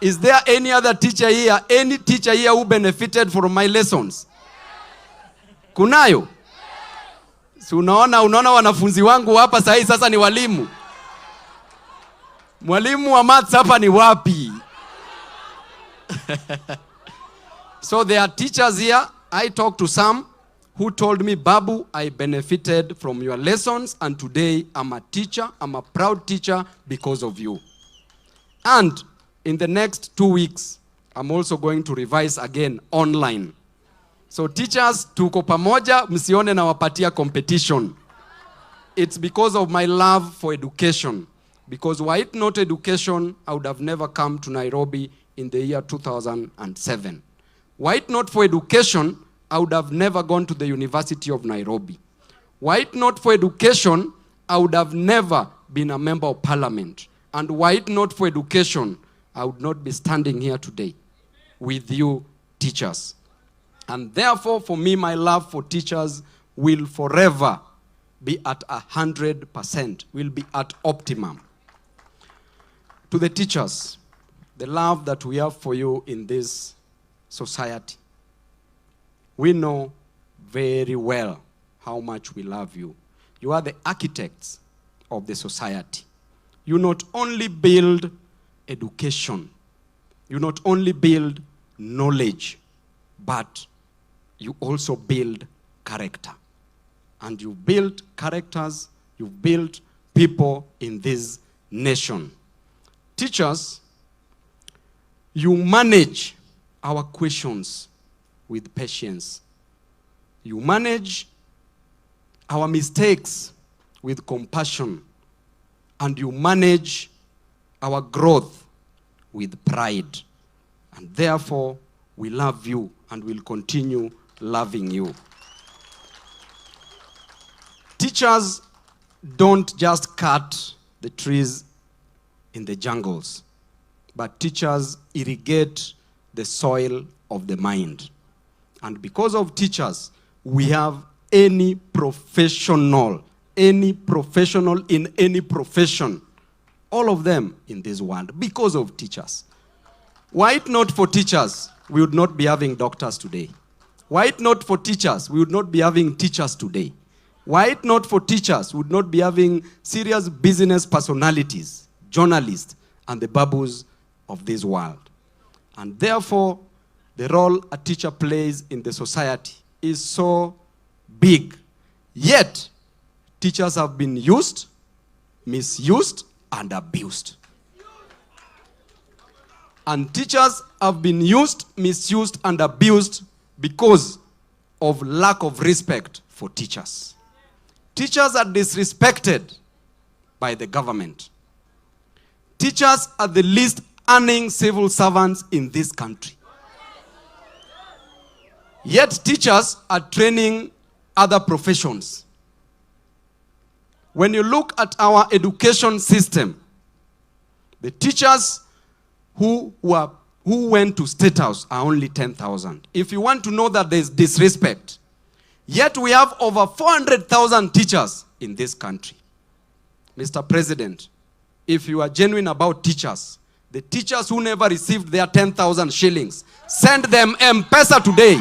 Is there any other teacher here, any teacher here who benefited from my lessons? Kunayo? Si unaona wanafunzi wangu hapa sahi sasa ni walimu. Mwalimu wa maths hapa ni wapi? So there are teachers here. I talked to some who told me, Babu, I benefited from your lessons, and today I'm a teacher. I'm a proud teacher because of you. And in the next 2 weeks, I'm also going to revise again online. So teachers, tuko pamoja, msione na wapatia competition. It's because of my love for education. Because were it not education, I would have never come to Nairobi in the year 2007. Were it not for education, I would have never gone to the University of Nairobi. Were it not for education, I would have never been a member of parliament. And were it not for education, I would not be standing here today with you teachers. And therefore, for me, my love for teachers will forever be at 100%, will be at optimum. To the teachers, the love that we have for you in this society, we know very well how much we love you. You are the architects of the society. You not only build education, you not only build knowledge, but you also build character. And you build characters, you build people in this nation. Teachers, you manage our questions with patience. You manage our mistakes with compassion. And you manage our growth with pride. And therefore, we love you and will continue loving you. Teachers don't just cut the trees in the jungles, but teachers irrigate the soil of the mind. And because of teachers, we have any professional in any profession, all of them in this world, because of teachers. Were it not for teachers, we would not be having doctors today. Were it not for teachers, we would not be having teachers today. Were it not for teachers, we would not be having serious business personalities, journalists, and the babus of this world. And therefore, the role a teacher plays in the society is so big. Yet, teachers have been used, misused, and abused. And teachers have been used, misused, and abused because of lack of respect for teachers. Teachers are disrespected by the government. Teachers are the least earning civil servants in this country. Yet teachers are training other professions. When you look at our education system, the teachers who went to State House are only 10,000. If you want to know that there is disrespect, yet we have over 400,000 teachers in this country. Mr. President, if you are genuine about teachers, the teachers who never received their 10,000 shillings, send them M-Pesa today.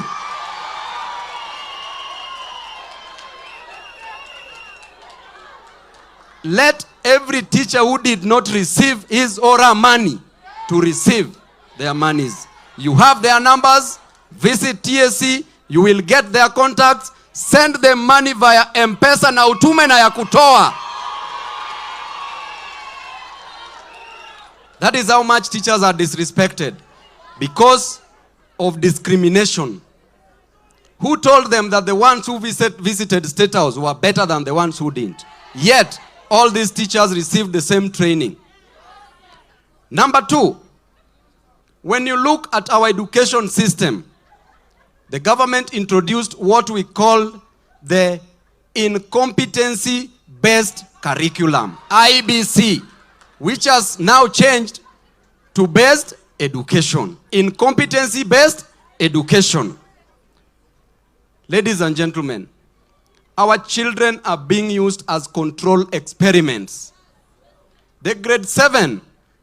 Let every teacher who did not receive his or her money to receive their monies. You have their numbers, visit TSC, you will get their contacts, send them money via M-Pesa na utume na ya kutoa. That is how much teachers are disrespected because of discrimination. Who told them that the ones who visited State House were better than the ones who didn't? Yet, all these teachers received the same training. Number two, when you look at our education system, the government introduced what we call the incompetency-based curriculum, IBC, which has now changed to based education. Incompetency-based education. Ladies and gentlemen, our children are being used as control experiments. The grade 7,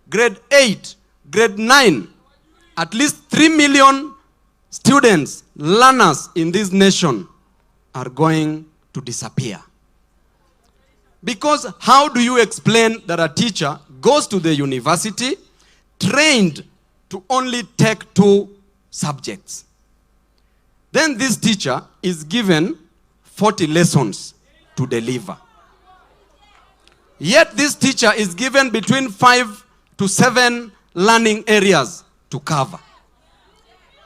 grade 8, grade 9, at least 3 million students, learners in this nation are going to disappear. Because how do you explain that a teacher goes to the university trained to only take 2 subjects? Then this teacher is given 40 lessons to deliver. Yet this teacher is given between 5 to 7 learning areas to cover.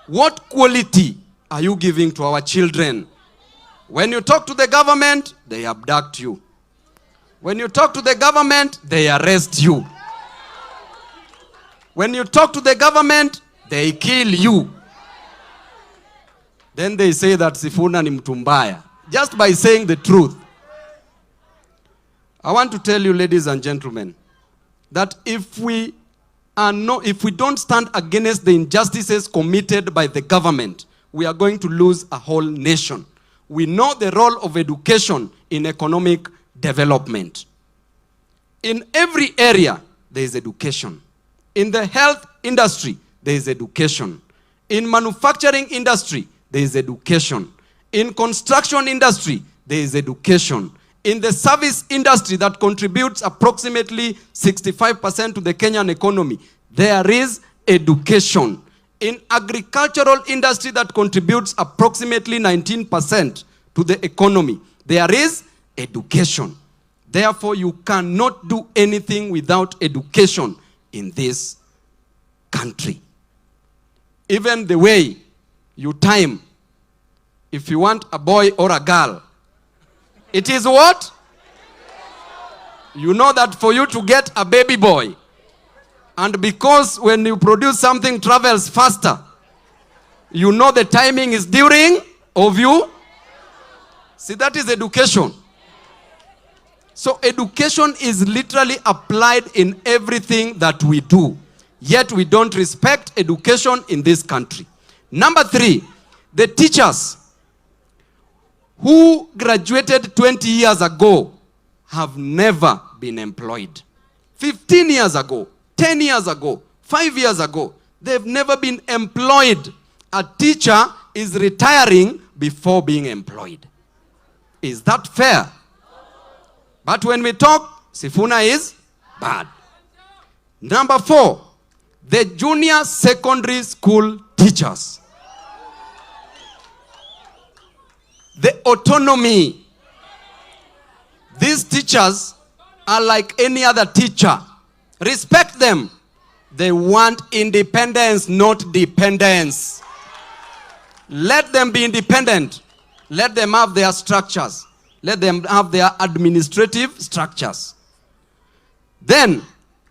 What quality are you giving to our children? When you talk to the government, they abduct you. When you talk to the government, they arrest you. When you talk to the government, they kill you. Then they say that Sifuna ni mtu mbaya, just by saying the truth. I want to tell you, ladies and gentlemen, that if we don't stand against the injustices committed by the government, we are going to lose a whole nation. We know the role of education in economic development. In every area, there is education. In the health industry, there is education. In manufacturing industry, there is education. In construction industry, there is education. In the service industry that contributes approximately 65% to the Kenyan economy, there is education. In agricultural industry that contributes approximately 19% to the economy, there is education. Therefore, you cannot do anything without education in this country. Even the way you time, if you want a boy or a girl, it is what? You know that for you to get a baby boy, and because when you produce something travels faster, you know the timing is during of you. See, that is education. So education is literally applied in everything that we do. Yet we don't respect education in this country. Number 3, the teachers who graduated 20 years ago have never been employed. 15 years ago, 10 years ago, 5 years ago, they've never been employed. A teacher is retiring before being employed. Is that fair? But when we talk, Sifuna is bad. Number 4, the junior secondary school teachers. The autonomy. These teachers are like any other teacher. Respect them. They want independence, not dependence. Let them be independent. Let them have their structures. Let them have their administrative structures. Then,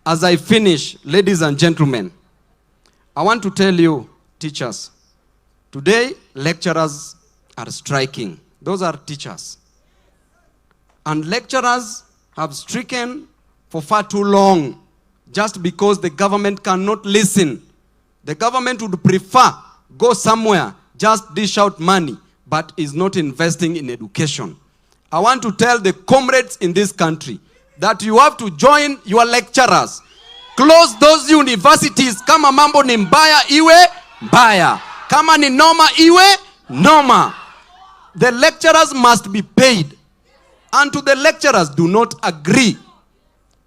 as I finish, ladies and gentlemen, I want to tell you, teachers, today lecturers are striking. Those are teachers. And lecturers have stricken for far too long just because the government cannot listen. The government would prefer go somewhere, just dish out money, but is not investing in education. I want to tell the comrades in this country that you have to join your lecturers. Close those universities. Kama mambo ni mbaya iwe mbaya. Kama ni noma iwe noma. The lecturers must be paid. And to the lecturers, do not agree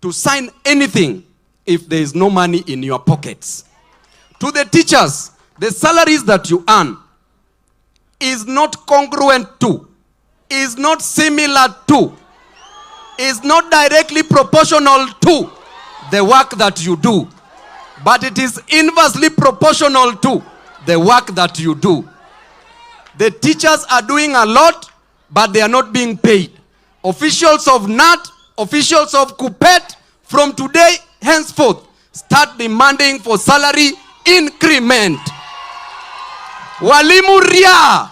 to sign anything if there is no money in your pockets. To the teachers, the salaries that you earn is not congruent to, is not similar to, is not directly proportional to the work that you do, but it is inversely proportional to the work that you do. The teachers are doing a lot, but they are not being paid. Officials of NAT, officials of KUPPET, from today henceforth, start demanding for salary increment. Walimu ria,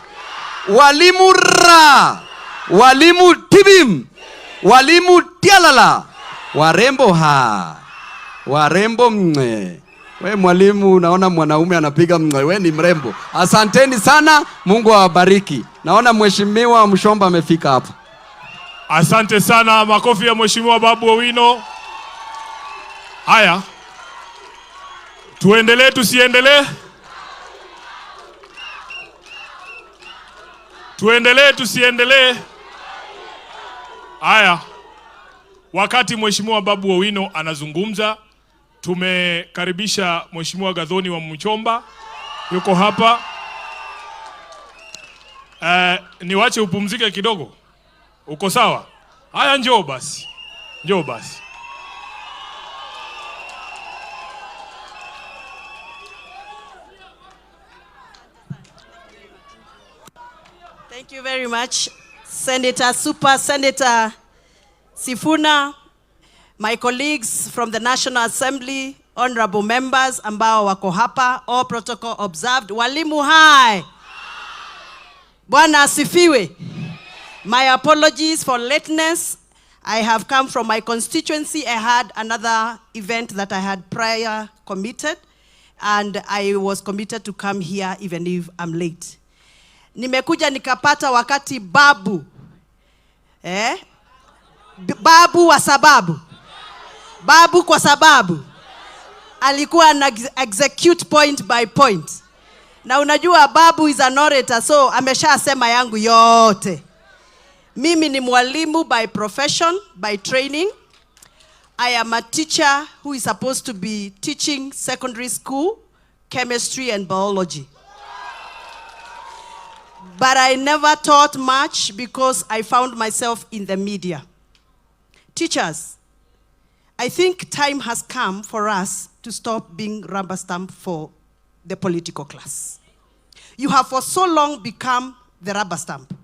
walimu ra, walimu tibim, walimu tialala, warembo ha, warembo mwe. We mwalimu, naona mwanaume anapiga mwe, we ni mrembo. Asanteni sana, Mungu awabariki. Naona Mheshimiwa Wamuchomba amefika hapa. Asante sana, makofi ya Mheshimiwa Babu Owino. Haya, tuendelee tusiendelee? Tuendelee tusiendelee? Haya, wakati Mheshimiwa Babu Owino anazungumza, tumekaribisha Mheshimiwa Gathoni Wamuchomba, yuko hapa. Niwache upumzike kidogo. Uko sawa? Haya, njoo basi. Njoo basi. Thank you very much, Senator, Super Senator Sifuna, my colleagues from the National Assembly, honorable members ambao wako hapa, all protocol observed. Walimu hai. Bwana asifiwe. My apologies for lateness. I have come from my constituency. I had another event that I had prior committed, and I was committed to come here even if I'm late. Nimekuja nikapata wakati babu. Babu wa sababu. Babu kwa sababu. Alikuwa na execute point by point. Na unajua babu is an orator, so ameshasema yangu yote. Mimi ni mwalimu by profession, by training. I am a teacher who is supposed to be teaching secondary school, chemistry and biology. But I never taught much because I found myself in the media. Teachers, I think time has come for us to stop being rubber stamp for the political class. You have for so long become the rubber stamp.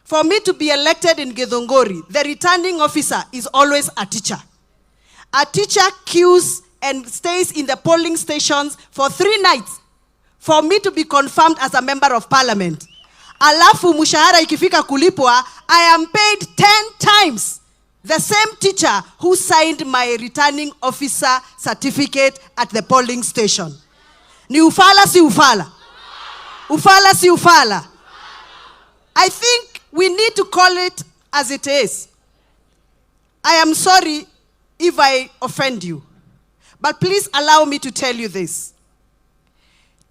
For me to be elected in Githunguri, the returning officer is always a teacher. A teacher queues and stays in the polling stations for 3 nights for me to be confirmed as a member of parliament. Alafu mushahara ikifika kulipwa, I am paid 10 times the same teacher who signed my returning officer certificate at the polling station. Ni ufala si ufala? Ufala si ufala? I think we need to call it as it is. I am sorry if I offend you, but please allow me to tell you this.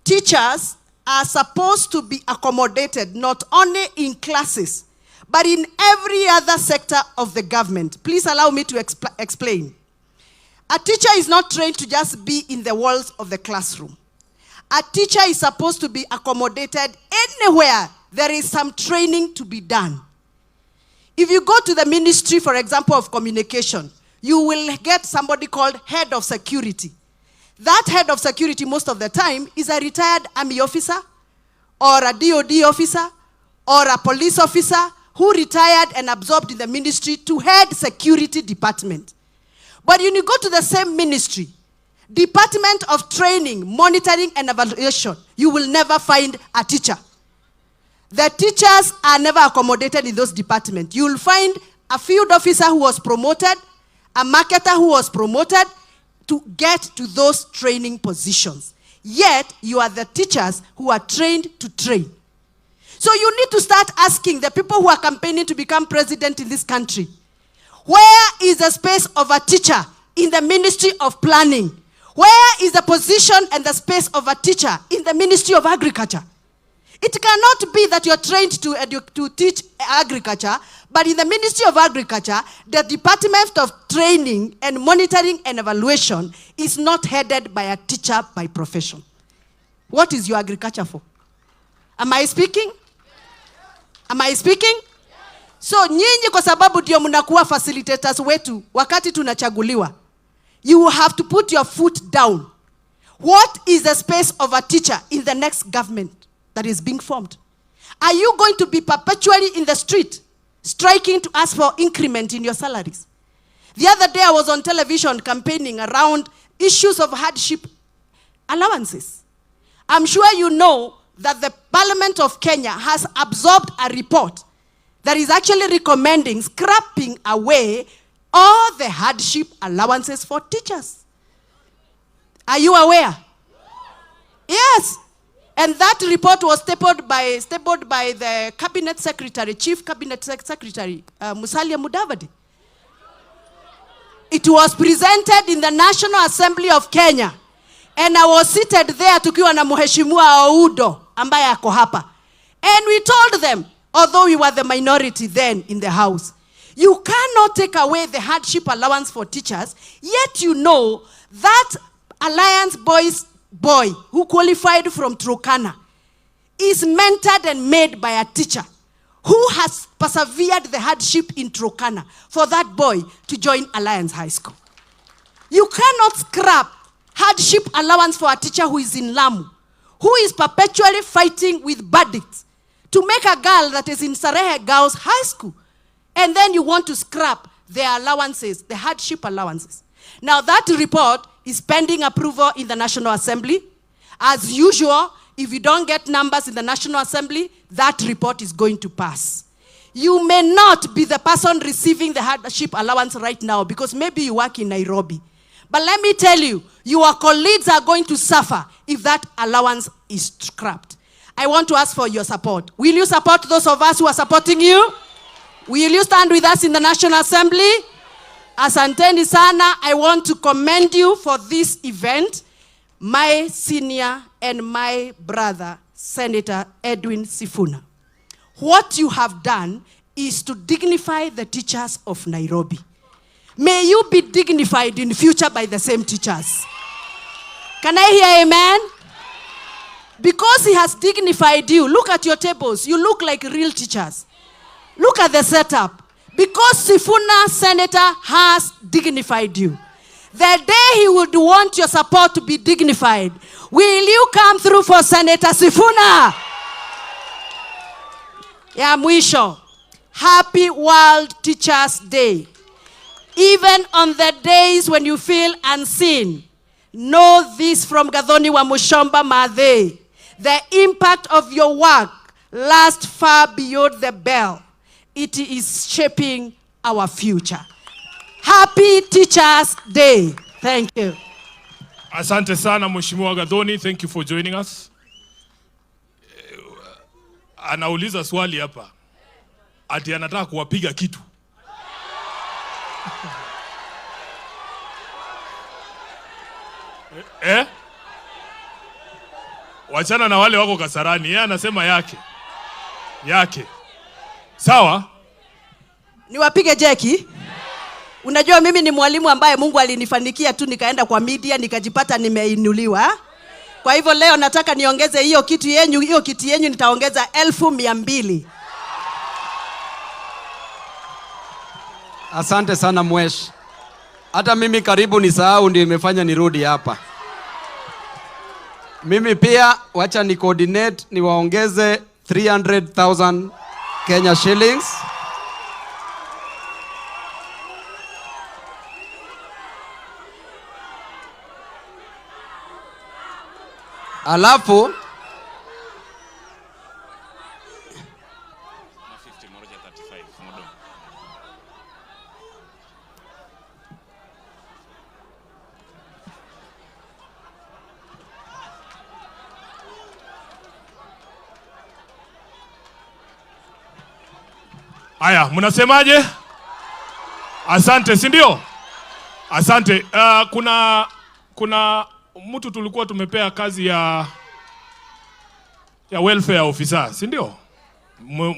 Teachers are supposed to be accommodated not only in classes, but in every other sector of the government. Please allow me to explain. A teacher is not trained to just be in the walls of the classroom. A teacher is supposed to be accommodated anywhere there is some training to be done. If you go to the Ministry, for example, of Communication, you will get somebody called head of security. That head of security most of the time is a retired army officer or a DOD officer or a police officer who retired and absorbed in the ministry to head security department. But when you go to the same ministry, Department of Training, Monitoring and Evaluation, you will never find a teacher. The teachers are never accommodated in those departments. You will find a field officer who was promoted, a marketer who was promoted to get to those training positions. Yet, you are the teachers who are trained to train. So you need to start asking the people who are campaigning to become president in this country, where is the space of a teacher in the Ministry of Planning? Where is the position and the space of a teacher in the Ministry of Agriculture? It cannot be that you're trained to teach agriculture, but in the Ministry of Agriculture, the Department of Training and Monitoring and Evaluation is not headed by a teacher by profession. What is your agriculture for? Am I speaking? Am I speaking? So nyinyi kwa sababu ndio mnakuwa facilitators wetu wakati tunachaguliwa, you have to put your foot down. What is the space of a teacher in the next government that is being formed? Are you going to be perpetually in the street striking to ask for increment in your salaries? The other day I was on television campaigning around issues of hardship allowances. I'm sure you know that the Parliament of Kenya has absorbed a report that is actually recommending scrapping away all the hardship allowances for teachers. Are you aware? Yes. And that report was stapled by the Cabinet Secretary, Chief Cabinet Secretary, Musalia Mudavadi. It was presented in the National Assembly of Kenya. And I was seated there tukiwa na Mheshimiwa Oundo ambaye ako hapa. And we told them, although we were the minority then in the House, you cannot take away the hardship allowance for teachers, yet you know that Alliance boy who qualified from Turkana is mentored and made by a teacher who has persevered the hardship in Turkana for that boy to join Alliance High School. You cannot scrap hardship allowance for a teacher who is in Lamu, who is perpetually fighting with bandits to make a girl that is in Sarehe Girls High School. And then you want to scrap their allowances, the hardship allowances. Now that report is pending approval in the National Assembly. As usual, if you don't get numbers in the National Assembly, that report is going to pass. You may not be the person receiving the hardship allowance right now because maybe you work in Nairobi. But let me tell you, your colleagues are going to suffer if that allowance is scrapped. I want to ask for your support. Will you support those of us who are supporting you? Will you stand with us in the National Assembly? Asanteni sana. I want to commend you for this event. My senior and my brother, Senator Edwin Sifuna. What you have done is to dignify the teachers of Nairobi. May you be dignified in future by the same teachers. Can I hear amen? Because he has dignified you. Look at your tables. You look like real teachers. Look at the setup. Because Sifuna, Senator, has dignified you. The day he would want your support to be dignified, will you come through for Senator Sifuna? Ya mwisho. Happy World Teachers Day. Even on the days when you feel unseen, know this from Gathoni Wamuchomba Mathe. The impact of your work lasts far beyond the bell. It is shaping our future. Happy Teachers Day. Thank you. Asante sana Mheshimiwa Gathoni, thank you for joining us. Anauliza swali hapa. Ati anataka kuwapiga kitu. Wachana na wale wako Kasarani, yeye anasema yake. Sawa? Niwapige jeki? Unajua mimi ni mwalimu ambaye Mungu alinifanikia tu nikaenda kwa media nikajipata nimeinuliwa. Kwa hivyo leo nataka niongeze hiyo kiti yenyu nitaongeza 1200. Asante sana Mwesh. Hata mimi karibu nisahau ndio imefanya nirudi hapa. Mimi pia wacha ni coordinate niwaongeze 300,000 Kenya shillings. Alafu Aya, mnasemaje? Asante, si ndio? Asante. Kuna mtu tulikuwa tumepea kazi ya welfare officer, si ndio?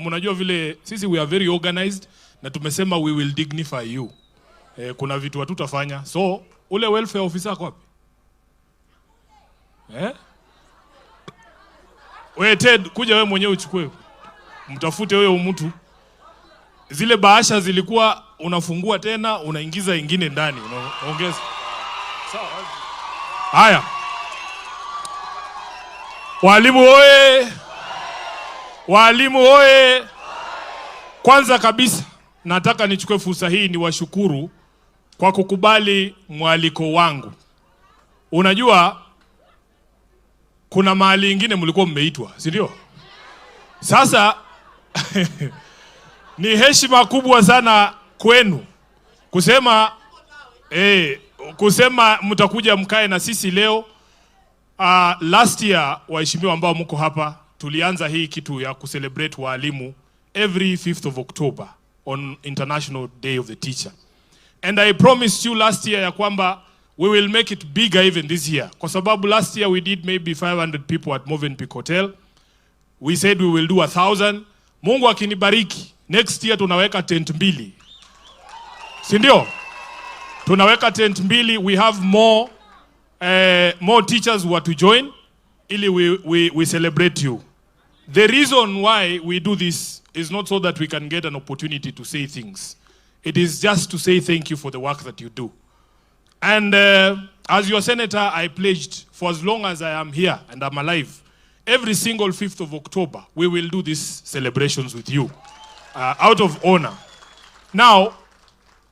Mnajua vile sisi we are very organized na tumesema we will dignify you. Kuna vitu hatutafanya. So, ule welfare officer kwa wapi? Wewe Ted, kuja wewe mwenyewe uchukue. Mtafute wewe mtu. Zile bahasha zilikuwa unafungua tena, unaingiza ingine ndani, unaongeza. Sawa. Haya. Walimu oye! Walimu oye! Kwanza kabisa, nataka nichukue fursa hii niwashukuru kwa kukubali mwaliko wangu. Unajua, kuna mahali ingine mlikuwa mmeitwa, si ndio? Sasa, ni heshima kubwa sana kwenu kusema mtakuja mkae na sisi leo. Last year waheshimiwa ambao mko hapa tulianza hii kitu ya kucelebrate walimu every 5th of October on International Day of the Teacher. And I promised you last year ya kwamba we will make it bigger even this year. Kwa sababu last year we did maybe 500 people at Movenpick Hotel. We said we will do 1,000. Mungu akinibariki, next year tunaweka tent 2. Si ndio? Tunaweka tent 2. We have more teachers who are to join ili we celebrate you. The reason why we do this is not so that we can get an opportunity to say things. It is just to say thank you for the work that you do. And as your senator, I pledged for as long as I am here and I'm alive, every single 5th of October, we will do these celebrations with you out of honor. Now,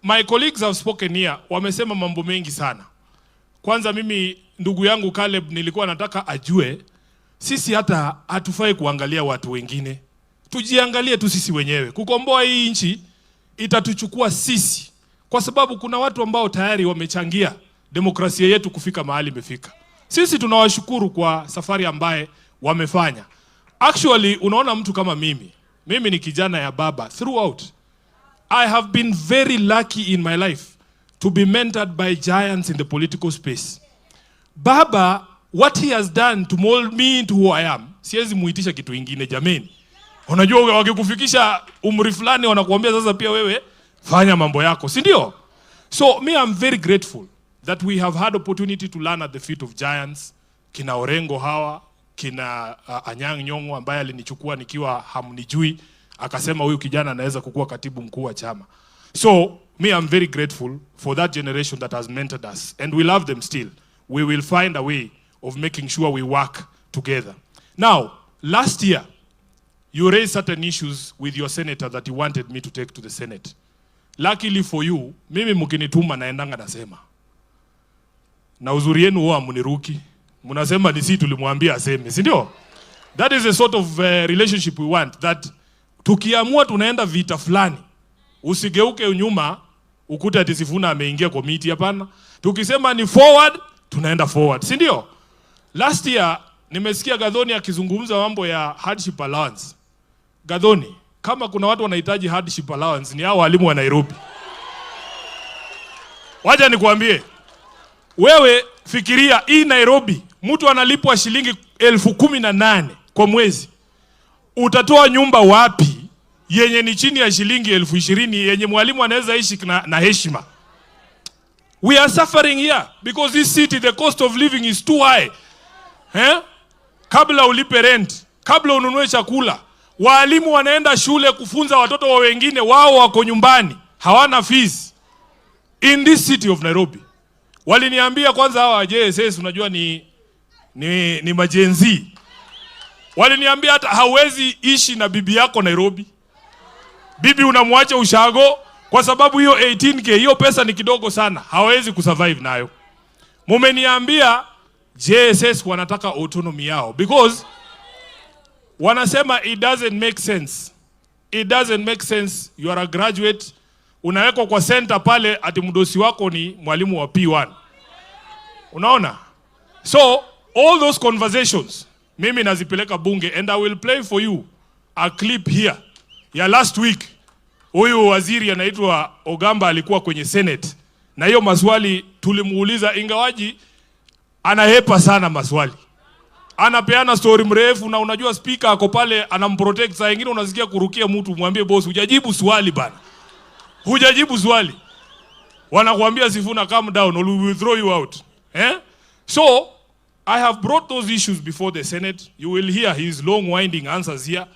my colleagues have spoken here, wamesema mambo mengi sana. Kwanza mimi, ndugu yangu Caleb, nilikuwa nataka ajue, sisi hata hatufai kuangalia watu wengine. Tujiangalie tu sisi wenyewe. Kukomboa hii nchi, itatuchukua sisi. Kwa sababu kuna watu ambao tayari wamechangia demokrasia yetu kufika mahali imefika. Sisi tunawashukuru kwa safari ambaye wamefanya. Actually, unaona mtu kama mimi ni kijana ya baba. Throughout, I have been very lucky in my life to be mentored by giants in the political space. Baba, what he has done to mold me into who I am, siwezi muitisha kitu ingine jameni. Unajua wakikufikisha umri fulani wanakuambia sasa pia wewe fanya mambo yako, si ndio? So me I'm very grateful that we have had opportunity to learn at the feet of giants. Kina Orengo hawa, kina Anyang' Nyong'o ambaye alinichukua nikiwa hamnijui, akasema huyu kijana anaweza kukuwa katibu mkuu wa chama. So me I'm very grateful for that generation that has mentored us, and we love them still. We will find a way of making sure we work together. Now, last year, you raised certain issues with your senator that you wanted me to take to the Senate. Luckily for you, mimi mkinituma naendanga nasema. Na uzuri yenu huwa muniruki. Munasema ni sisi tulimwambia aseme, si ndio? That is a sort of relationship we want, that tukiamua tunaenda vita fulani, usigeuke nyuma ukute ati Sifuna ameingia komiti, hapana. Tukisema ni forward, tunaenda forward, si ndio? Last year nimesikia Gathoni akizungumza mambo ya hardship allowance. Gathoni, kama kuna watu wanahitaji hardship allowance ni hao walimu wa Nairobi. Wacha nikwambie, wewe fikiria hii Nairobi, mtu analipwa shilingi 18,000 kwa mwezi. Utatoa nyumba wapi yenye ni chini ya shilingi 20,000 yenye mwalimu anaweza ishi na heshima? We are suffering here because this city, the cost of living is too high. Kabla ulipe rent, kabla ununue chakula, walimu wanaenda shule kufunza watoto wa wengine, wao wako nyumbani, hawana fees. In this city of Nairobi. Waliniambia kwanza hawa JSS unajua ni majenzi. Waliniambia hata hawezi ishi na bibi yako Nairobi. Bibi unamwacha ushago kwa sababu hiyo 18k, hiyo pesa ni kidogo sana, hawezi kusurvive nayo. Mumeniambia JSS wanataka autonomy yao because wanasema it doesn't make sense. It doesn't make sense. You are a graduate, unawekwa kwa center pale ati mdosi wako ni mwalimu wa P1. Unaona? So all those conversations mimi nazipeleka bunge, and I will play for you a clip here ya last week. Huyu waziri anaitwa Ogamba alikuwa kwenye Senate, na hiyo maswali tulimuuliza, ingawaji anahepa sana maswali. Anapeana story mrefu, na unajua speaker ako pale anamprotect. Saa nyingine unasikia kurukia mtu, mwambie boss hujajibu swali bana. Hujajibu swali. Wanakuambia Sifuna calm down or we will throw you out. So I have brought those issues before the Senate. You will hear his long winding answers here.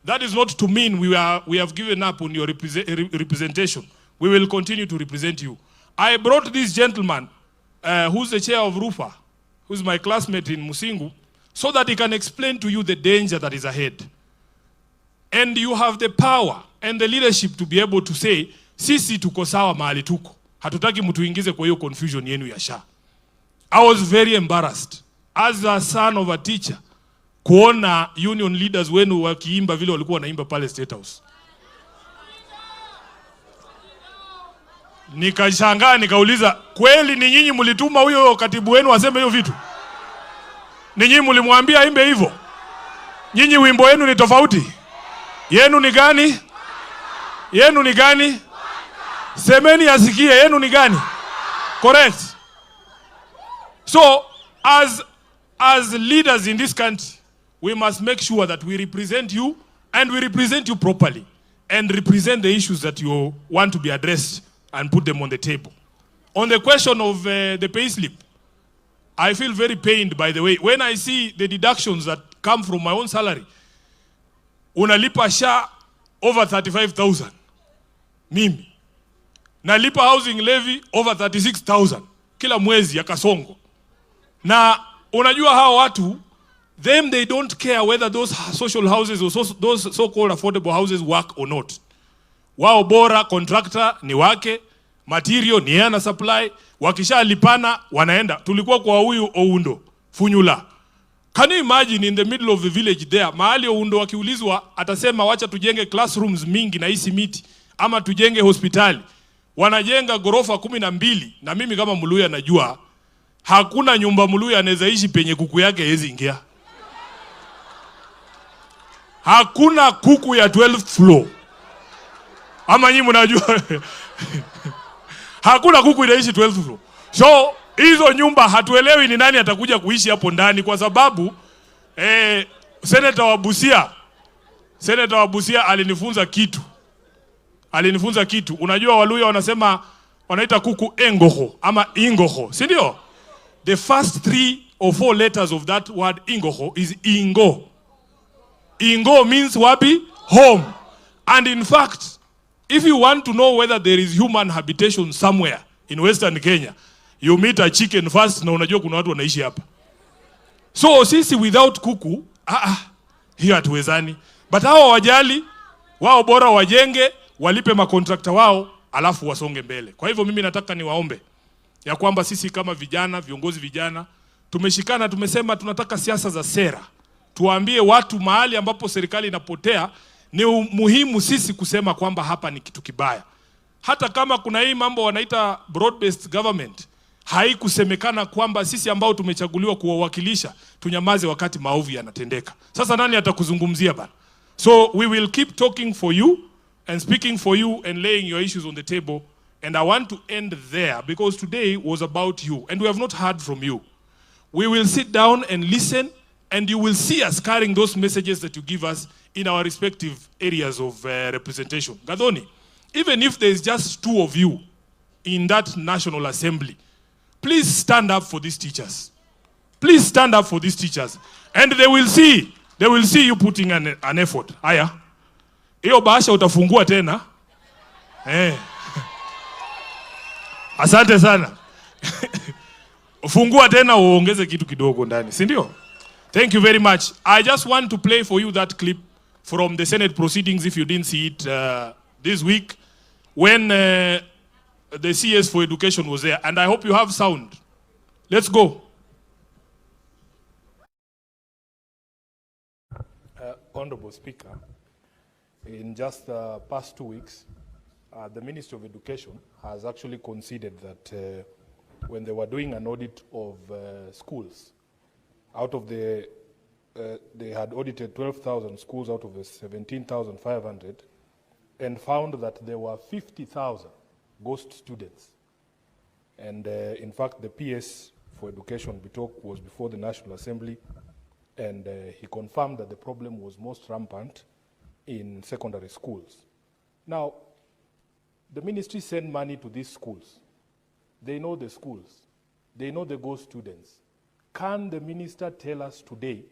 That is not to mean we have given up on your representation. We will continue to represent you. I brought this gentleman who's the chair of RUFA, who's my classmate in Musingu, so that he can explain to you the danger that is ahead. And you have the power and the leadership to be able to say, sisi tuko sawa mahali tuko. Hatutaki mtu ingize kwa hiyo confusion yenu ya SHA. I was very embarrassed as a son of a teacher kuona union leaders wenu wakiimba vile walikuwa wanaimba pale State House. Nikashangaa, nikauliza, kweli ni nyinyi mlituma huyo katibu wenu aseme hiyo vitu? Ni nyinyi mlimwambia imbe hivyo? Nyinyi wimbo wenu ni tofauti? Yenu ni gani? Yenu ni gani? Semeni asikie, yenu ni gani? Correct. So as leaders in this country, we must make sure that we represent you, and we represent you properly, and represent the issues that you want to be addressed and put them on the table. On the question of the pay slip, I feel very pained, by the way, when I see the deductions that come from my own salary. Unalipa SHA over 35,000. Mimi nalipa housing levy over 36,000 kila mwezi ya Kasongo. Na unajua hao watu, they don't care whether those social houses or those so-called affordable houses work or not. Wao bora contractor ni wake, material ni yana supply, wakisha lipana wanaenda. Tulikuwa kwa huyu Oundo, Funyula. Can you imagine in the middle of the village there, mahali Oundo wakiulizwa atasema wacha tujenge classrooms mingi na hisi miti, ama tujenge hospitali. Wanajenga gorofa 12, na mimi kama Mluya najua hakuna nyumba Mluya anaweza ishi penye kuku yake hezi ingia. Hakuna kuku ya 12th floor. Ama nyinyi mnajua hakuna kuku inaishi 12th floor. So hizo nyumba hatuelewi ni nani atakuja kuishi hapo ndani, kwa sababu Senator wa Busia Senator wa Busia alinifunza kitu. Unajua Waluya wanasema, wanaita kuku engoho ama ingoho, si ndio? The first 3 or 4 letters of that word ingoho is ingo. Ingo means wapi? Home. And in fact, if you want to know whether there is human habitation somewhere in Western Kenya, you meet a chicken first, na unajua kuna watu wanaishi hapa. So sisi without kuku, hiyo hatuwezani. But hao wajali, wao bora wajenge, walipe makontrakta wao, alafu wasonge mbele. Kwa hivyo mimi nataka niwaombe ya kwamba sisi kama vijana, viongozi vijana, tumeshikana, tumesema tunataka siasa za sera. Tuwaambie watu mahali ambapo serikali inapotea, ni muhimu sisi kusema kwamba hapa ni kitu kibaya. Hata kama kuna hii mambo wanaita broad-based government, haikusemekana kwamba sisi ambao tumechaguliwa kuwawakilisha tunyamaze wakati maovu yanatendeka. Sasa nani atakuzungumzia bana? So we will keep talking for you and speaking for you and laying your issues on the table. And I want to end there because today was about you and we have not heard from you. We will sit down and listen and you will see us carrying those messages that you give us in our respective areas of representation. Gathoni, even if there is just 2 of you in that National Assembly, please stand up for these teachers. Please stand up for these teachers. And they will see you putting an effort. Aya. Hiyo bahasha utafungua tena. Asante sana. Fungua tena uongeze kitu kidogo ndani, si ndio? Thank you very much. I just want to play for you that clip from the Senate proceedings if you didn't see it this week when the CS for Education was there, and I hope you have sound. Let's go. Honorable Speaker, in just the past 2 weeks, the Ministry of Education has actually conceded that when they were doing an audit of schools, out of the, they had audited 12,000 schools out of the 17,500 and found that there were 50,000 ghost students. And in fact, the PS for Education, Bitok, was before the National Assembly, and he confirmed that the problem was most rampant in secondary schools. Now, the ministry sent money to these schools. They know the schools. They know the ghost students. Can the minister tell us today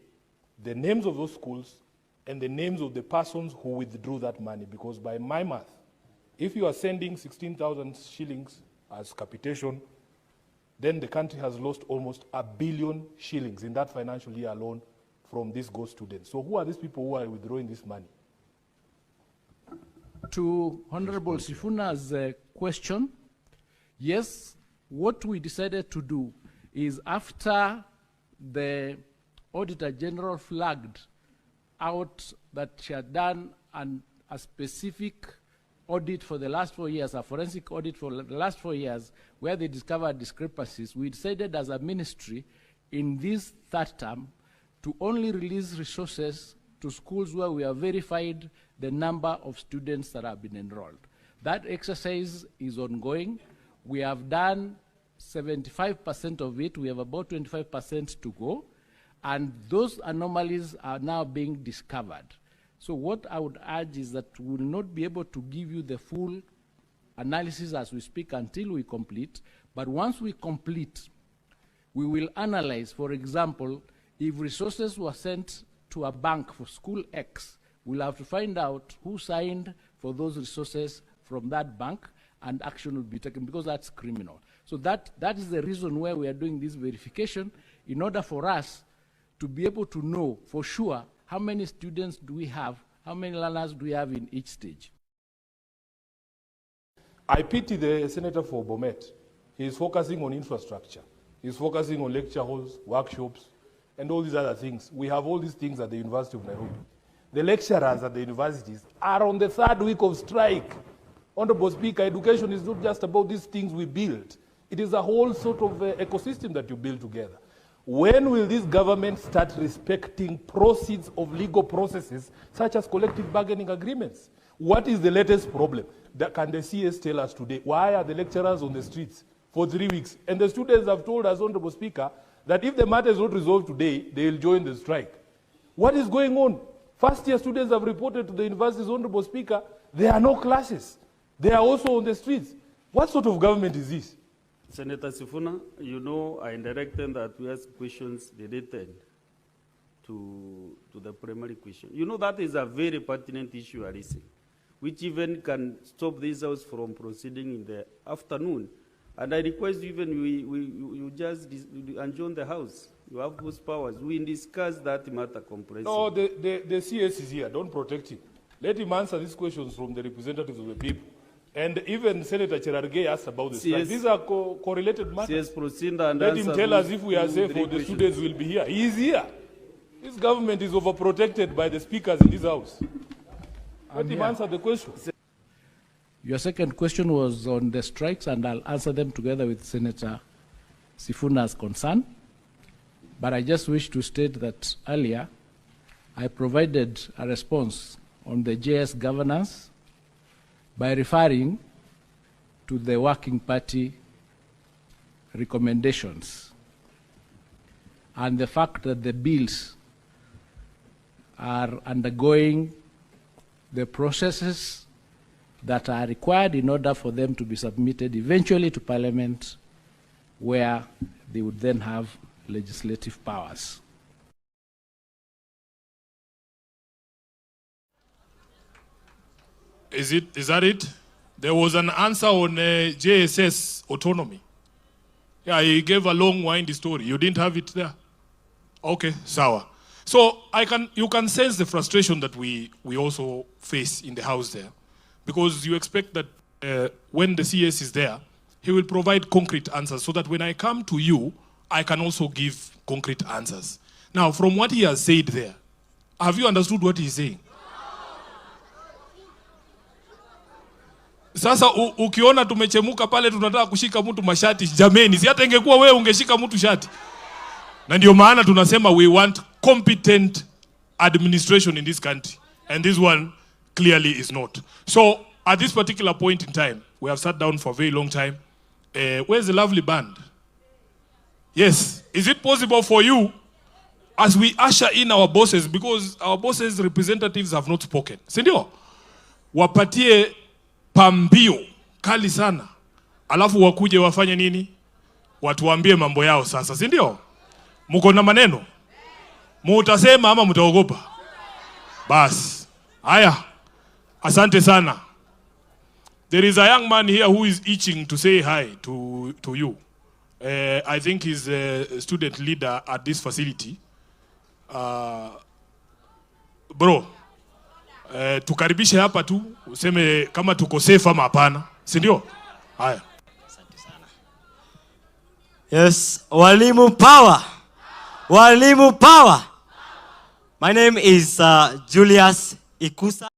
the names of those schools and the names of the persons who withdrew that money? Because by my math, if you are sending 16,000 shillings as capitation, then the country has lost almost 1 billion shillings in that financial year alone from these ghost students. So who are these people who are withdrawing this money? To Honorable Sifuna's question, yes, what we decided to do is after the Auditor General flagged out that she had done a specific audit for the last 4 years, a forensic audit for the last 4 years, where they discovered discrepancies, we decided as a ministry in this third term to only release resources to schools where we have verified the number of students that have been enrolled. That exercise is ongoing. We have done 75% of it. We have about 25% to go. And those anomalies are now being discovered. So what I would urge is that we will not be able to give you the full analysis as we speak until we complete. But once we complete, we will analyze, for example, if resources were sent to a bank for school X, we'll have to find out who signed for those resources from that bank, and action will be taken because that's criminal. So that is the reason why we are doing this verification, in order for us to be able to know for sure how many students do we have, how many learners do we have in each stage. I pity the Senator for Bomet. He is focusing on infrastructure. He's focusing on lecture halls, workshops, and all these other things. We have all these things at the University of Nairobi. The lecturers at the universities are on the 3rd week of strike. Honorable Speaker, education is not just about these things we build. It is a whole sort of ecosystem that you build together. When will this government start respecting proceeds of legal processes such as collective bargaining agreements? What is the latest problem? Can the CS tell us today? Why are the lecturers on the streets for 3 weeks? And the students have told us, Honorable Speaker, that if the matter is not resolved today, they will join the strike. What is going on? First-year students have reported to the university's Honorable Speaker, there are no classes. They are also on the streets. What sort of government is this? Senator Sifuna, you know, I directed that we ask questions related to the primary question. You know, that is a very pertinent issue, Alice, which even can stop this House from proceeding in the afternoon. And I request even you just adjourn the House. You have those powers. We discuss that matter comprehensively. No, the CS is here. Don't protect him. Let him answer these questions from the representatives of the people. And even Senator Cherargei asked about this. CS, these are correlated matters. CS, proceed and let him tell us if we are safe or the questions. students will be here. He is here. This government is overprotected by the speakers in this House. Let him answer the question. Your second question was on the strikes, and I'll answer them together with Senator Sifuna's concern. But I just wish to state that earlier, I provided a response on the JS governance by referring to the Working Party recommendations and the fact that the bills are undergoing the processes that are required in order for them to be submitted eventually to Parliament, where they would then have legislative powers. Is that it? There was an answer on JSS autonomy. Yeah, he gave a long winding story. You didn't have it there? Okay, sawa. So you can sense the frustration that we also face in the House there, because you expect that when the CS is there, he will provide concrete answers so that when I come to you, I can also give concrete answers. Now, from what he has said there, have you understood what he's saying? Sasa ukiona tumechemuka pale tunataka kushika mtu mashati, jameni, si hata ingekuwa wewe ungeshika mtu shati. Na ndio maana tunasema we want competent administration in this country, and this one clearly is not. So at this particular point in time, we have sat down for a very long time. Where's the lovely band? Yes, is it possible for you, as we usher in our bosses, because our bosses' representatives have not spoken, sindio? Wapatie pambio kali sana, alafu wakuje wafanye nini? Watuambie mambo yao sasa, sindio? Muko na maneno? Mutasema ama mutaogopa? Bas. Haya. Asante sana. There is a young man here who is itching to say hi to you. I think he's a student leader at this facility. Bro, tukaribishe hapa tu, useme kama tuko safe ama hapana, si ndio? Haya. Asante sana. Yes, walimu power. Walimu power. My name is Julius Ikusa.